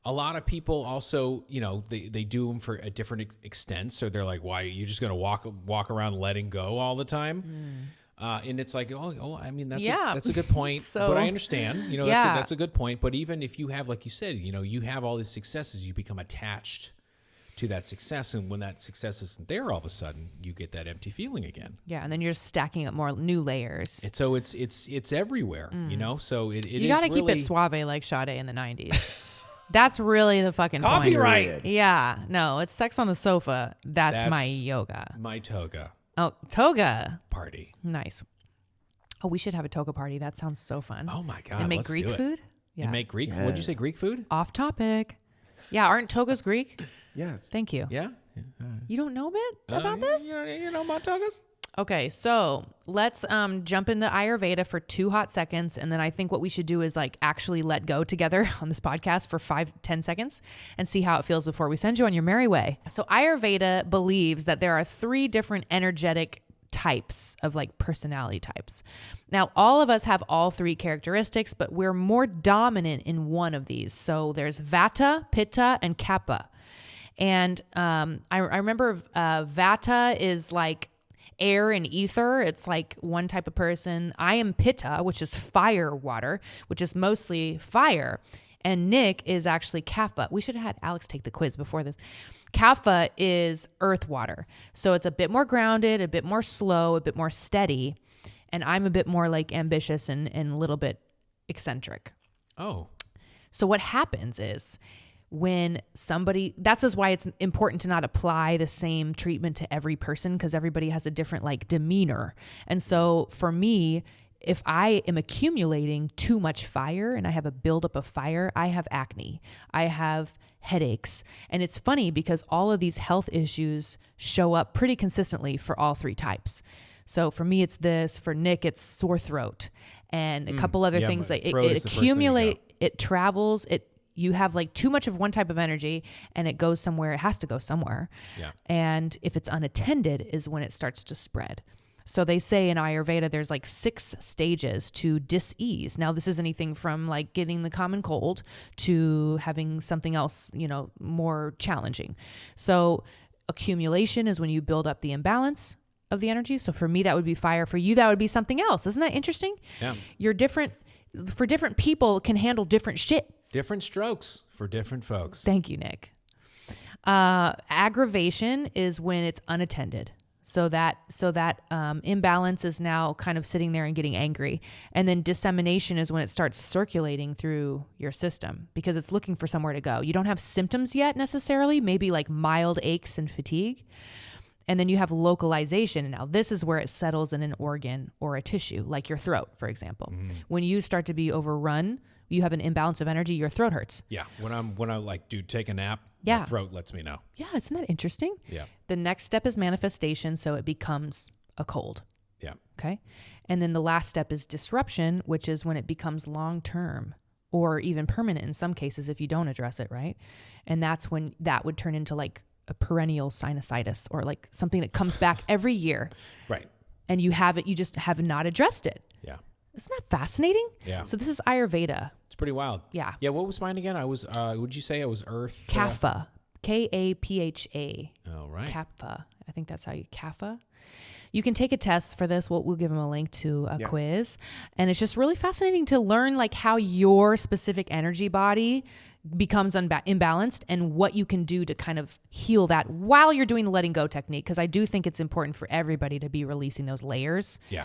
a lot of people also, they do them for a different extent. So they're like, why, you're just going to walk around letting go all the time? And it's like, I mean, that's a good point. But I understand, that's a good point. But even if you have, like you said, you have all these successes, you become attached to that success. And when that success isn't there, all of a sudden you get that empty feeling again. Yeah. And then you're stacking up more new layers. So it's everywhere, so it is. You got to keep it suave like Sade in the 90s. That's really the fucking copyright. Point. Yeah. No, it's sex on the sofa. That's my yoga. My toga. Oh, toga party. Nice. Oh, we should have a toga party. That sounds so fun. Oh my God. And make Greek food? Yeah. And make Greek food? What'd you say, Greek food? Off topic. Yeah, aren't togas Greek? Yes. Thank you. Yeah. You don't know a bit about this? You know about togas? Okay, so let's jump into Ayurveda for 2 hot seconds. And then I think what we should do is like actually let go together on this podcast for 5-10 seconds and see how it feels before we send you on your merry way. So Ayurveda believes that there are 3 different energetic types of like personality types. Now, all of us have all 3 characteristics, but we're more dominant in one of these. So there's Vata, Pitta, and Kapha. And I remember Vata is like air and ether. It's like one type of person. I am Pitta, which is fire water, which is mostly fire. And Nick is actually Kapha. We should have had Alex take the quiz before this. Kapha is earth water. So it's a bit more grounded, a bit more slow, a bit more steady. And I'm a bit more like ambitious and a little bit eccentric. Oh. So what happens is when somebody, that's just why it's important to not apply the same treatment to every person, because everybody has a different like demeanor. And so for me, if I am accumulating too much fire and I have a buildup of fire, I have acne, I have headaches. And it's funny because all of these health issues show up pretty consistently for all 3 types. So for me, it's this. For Nick, it's sore throat and a couple other things that it accumulate, it travels, you have like too much of one type of energy and it goes somewhere. It has to go somewhere. Yeah. And if it's unattended is when it starts to spread. So they say in Ayurveda, there's like 6 stages to dis-ease. Now, this is anything from like getting the common cold to having something else, more challenging. So accumulation is when you build up the imbalance of the energy. So for me, that would be fire. For you, that would be something else. Isn't that interesting? Yeah. You're different. For different people can handle different shit. Different strokes for different folks. Thank you, Nick. Aggravation is when it's unattended. So that imbalance is now kind of sitting there and getting angry. And then dissemination is when it starts circulating through your system because it's looking for somewhere to go. You don't have symptoms yet necessarily, maybe like mild aches and fatigue. And then you have localization. And now this is where it settles in an organ or a tissue, like your throat, for example. Mm. When you start to be overrun, you have an imbalance of energy, your throat hurts. Yeah. When I like, dude, take a nap, my throat lets me know. Yeah. Isn't that interesting? Yeah. The next step is manifestation. So it becomes a cold. Yeah. Okay. And then the last step is disruption, which is when it becomes long-term or even permanent in some cases if you don't address it, right? And that's when that would turn into like a perennial sinusitis or like something that comes back every year. Right. And you just have not addressed it. Yeah. Isn't that fascinating? Yeah. So this is Ayurveda. It's pretty wild. Yeah. Yeah. What was mine again? I was, would you say I was Earth? Kapha. Kapha. Oh, right. Kapha. I think that's how you, Kapha. You can take a test for this. We'll give them a link to a quiz. And it's just really fascinating to learn like how your specific energy body becomes imbalanced and what you can do to kind of heal that while you're doing the letting go technique. Because I do think it's important for everybody to be releasing those layers. Yeah.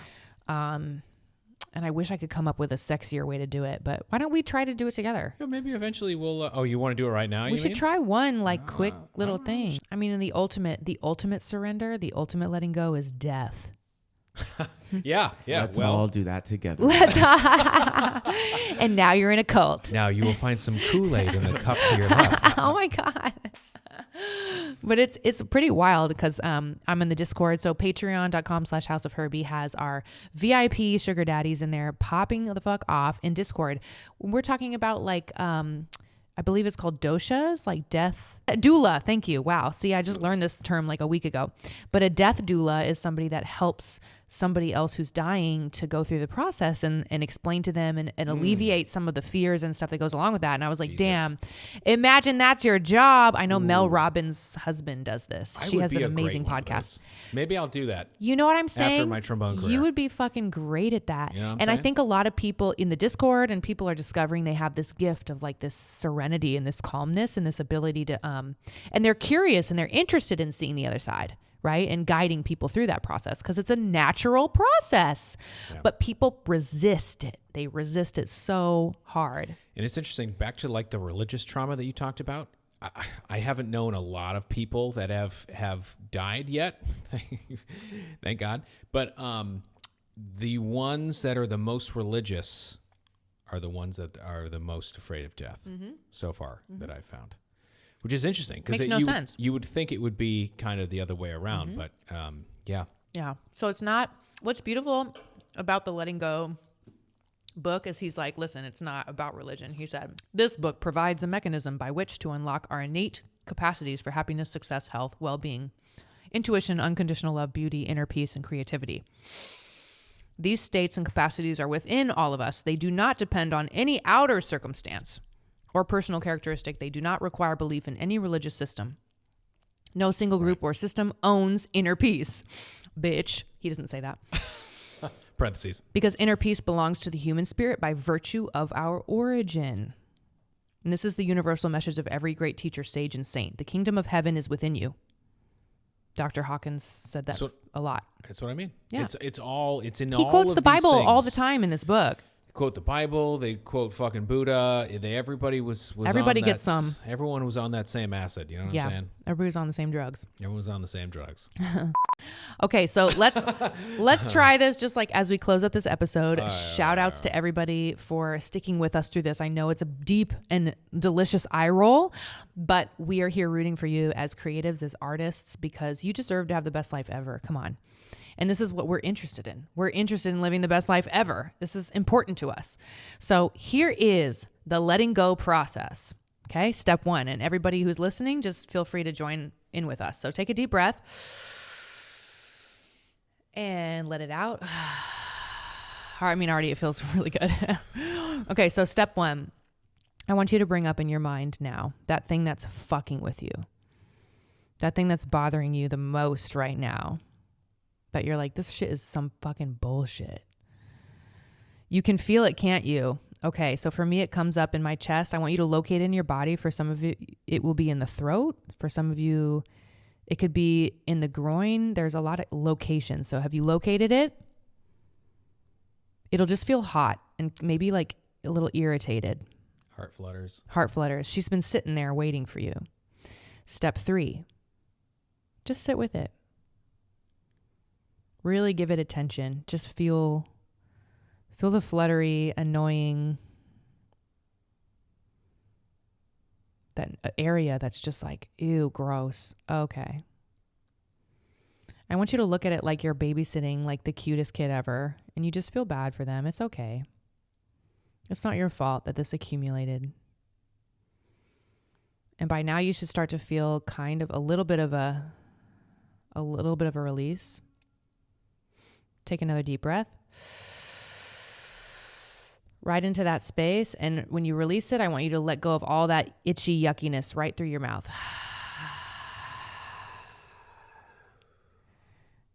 And I wish I could come up with a sexier way to do it, but why don't we try to do it together? Yeah, maybe eventually we'll, you want to do it right now? We should try one like quick little thing. I mean, the ultimate surrender, the ultimate letting go is death. Yeah. Let's all do that together. And now you're in a cult. Now you will find some Kool-Aid in the cup to your left. Oh my God. But it's pretty wild because I'm in the Discord. So patreon.com/House of Herby has our VIP sugar daddies in there popping the fuck off in Discord. We're talking about like, I believe it's called doshas, like death. Doula, thank you. Wow. See, I just learned this term like a week ago. But a death doula is somebody that helps somebody else who's dying to go through the process and explain to them and alleviate some of the fears and stuff that goes along with that. And I was like, damn, imagine that's your job. I know Mel Robbins' husband does this. She has an amazing podcast. Maybe I'll do that. You know what I'm saying? After my trombone career. You would be fucking great at that. You know what I'm and saying? I think a lot of people in the Discord and people are discovering they have this gift of like this serenity and this calmness and this ability to, and they're curious and they're interested in seeing the other side. Right? And guiding people through that process because it's a natural process, but people resist it. They resist it so hard. And it's interesting, back to like the religious trauma that you talked about. I haven't known a lot of people that have died yet. Thank God. But the ones that are the most religious are the ones that are the most afraid of death so far that I've found. Which is interesting because makes no sense. You would think it would be kind of the other way around, but yeah. Yeah. So it's not, what's beautiful about the letting go book is he's like, listen, it's not about religion. He said, this book provides a mechanism by which to unlock our innate capacities for happiness, success, health, well-being, intuition, unconditional love, beauty, inner peace, and creativity. These states and capacities are within all of us. They do not depend on any outer circumstance or personal characteristic. They do not require belief in any religious system. No single group or system owns inner peace. Bitch. He doesn't say that. Parentheses. Because inner peace belongs to the human spirit by virtue of our origin. And this is the universal message of every great teacher, sage, and saint. The kingdom of heaven is within you. Dr. Hawkins said that a lot. That's what I mean. Yeah. It's in all of these things. He quotes the Bible all the time in this book. Quote the Bible. They quote fucking Buddha. Everybody Everybody on gets that, some. Everyone was on that same acid. You know what I'm saying? Everybody's on the same drugs. Everyone was on the same drugs. Okay, so let's try this just like as we close up this episode. Shout outs to everybody for sticking with us through this. I know it's a deep and delicious eye roll, but we are here rooting for you as creatives, as artists, because you deserve to have the best life ever. Come on. And this is what we're interested in. We're interested in living the best life ever. This is important to us. So here is the letting go process. Okay, step 1. And everybody who's listening, just feel free to join in with us. So take a deep breath and let it out. I mean, already it feels really good. Okay, so step 1. I want you to bring up in your mind now that thing that's fucking with you. That thing that's bothering you the most right now. That you're like, this shit is some fucking bullshit. You can feel it, can't you? Okay, so for me, it comes up in my chest. I want you to locate it in your body. For some of you, it will be in the throat. For some of you, it could be in the groin. There's a lot of locations. So have you located it? It'll just feel hot and maybe like a little irritated. Heart flutters. Heart flutters. She's been sitting there waiting for you. Step 3, just sit with it. Really give it attention. Just feel the fluttery, annoying, that area that's just like, ew, gross. Okay. I want you to look at it like you're babysitting like the cutest kid ever, and you just feel bad for them. It's okay. It's not your fault that this accumulated. And by now you should start to feel kind of a little bit of a release. Take another deep breath. Right into that space. And when you release it, I want you to let go of all that itchy yuckiness right through your mouth.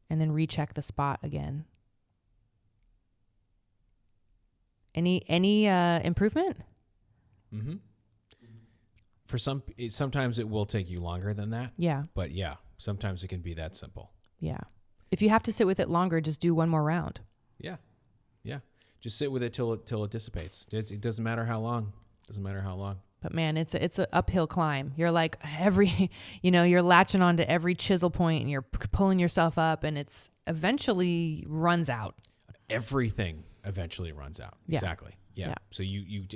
And then recheck the spot again. Any improvement? Mm-hmm. For sometimes it will take you longer than that. Yeah. But yeah, sometimes it can be that simple. Yeah. If you have to sit with it longer, just do one more round. Yeah. Yeah. Just sit with it till it dissipates. It doesn't matter how long. But man, it's an uphill climb. You're like you're latching onto every chisel point and you're pulling yourself up, and it's eventually runs out. Everything eventually runs out. Yeah. Exactly. Yeah. So you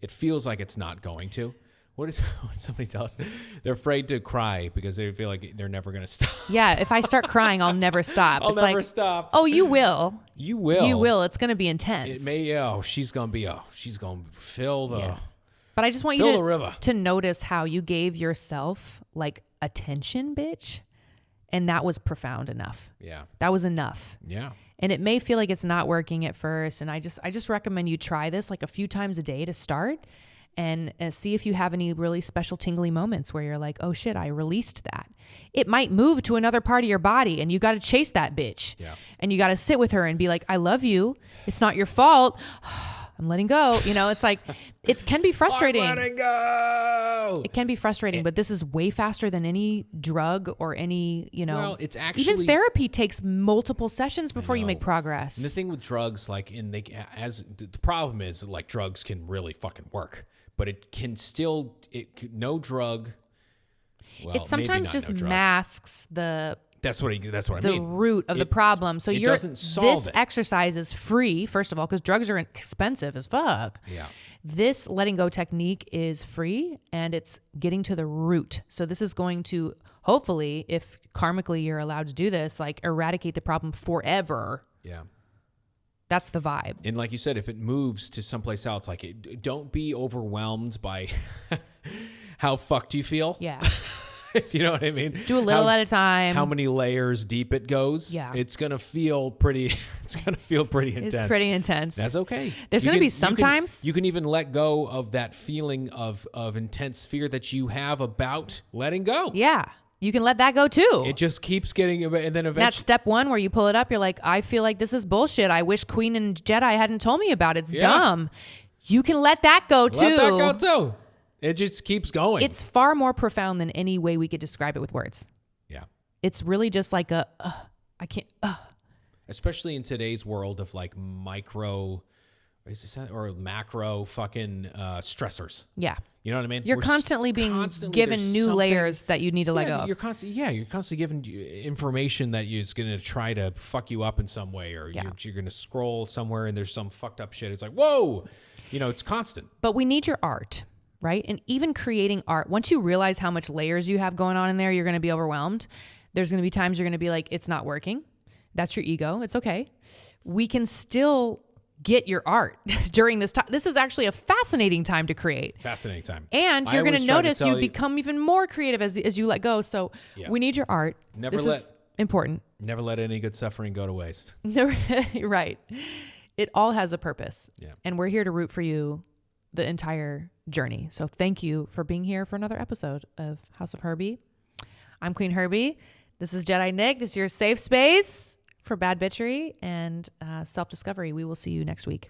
it feels like it's not going to. What somebody tells us? They're afraid to cry because they feel like they're never going to stop. Yeah, if I start crying, I'll never stop. I'll never stop. Oh, you will. You will. You will. It's going to be intense. It may. She's going to fill the. Yeah. But I just want fill you the river. To notice how you gave yourself like attention, bitch, and that was profound enough. Yeah. That was enough. Yeah. And it may feel like it's not working at first, and I just recommend you try this like a few times a day to start. And see if you have any really special tingly moments where you're like, oh shit, I released that. It might move to another part of your body and you got to chase that bitch. Yeah. And you got to sit with her and be like, I love you. It's not your fault. I'm letting go. It's like, it can be frustrating. I'm letting go. It can be frustrating, but this is way faster than any drug or any, Well, it's actually. Even therapy takes multiple sessions before you make progress. And the thing with drugs, the problem is like drugs can really fucking work. But it can still, no drug. Well, it sometimes just masks That's what I mean. The root of the problem. So doesn't solve this exercise is free, first of all, because drugs are expensive as fuck. Yeah. This letting go technique is free and it's getting to the root. So this is going to hopefully, if karmically you're allowed to do this, like eradicate the problem forever. Yeah. That's the vibe. And like you said, if it moves to someplace else, like don't be overwhelmed by how fucked you feel. Yeah. You know what I mean? Do a little at a time. How many layers deep it goes. Yeah. It's going to feel pretty intense. It's pretty intense. That's okay. There's going to be sometimes. You can even let go of that feeling of intense fear that you have about letting go. Yeah. You can let that go too. It just keeps getting, and then eventually. That's step one where you pull it up. You're like, I feel like this is bullshit. I wish Qveen and Jedi hadn't told me about it. It's dumb. You can let that go too. Let that go too. It just keeps going. It's far more profound than any way we could describe it with words. Yeah. It's really just like I can't. Especially in today's world of like micro, or macro fucking stressors. Yeah. You know what I mean? You're constantly being given new layers that you need to let go of. You're constantly given information that is going to try to fuck you up in some way, or you're going to scroll somewhere and there's some fucked up shit. It's like, whoa, it's constant. But we need your art, right? And even creating art, once you realize how much layers you have going on in there, you're going to be overwhelmed. There's going to be times you're going to be like, it's not working. That's your ego. It's okay. We can still get your art during this time. This is actually a fascinating time to create. Fascinating time. And you're going to notice you become even more creative as you let go. So we need your art. This is important. Never let any good suffering go to waste. Right. It all has a purpose. Yeah. And we're here to root for you the entire journey. So thank you for being here for another episode of House of Herby. I'm Queen Herby. This is Jedi Nick. This is your safe space for bad bitchery and self-discovery. We will see you next week.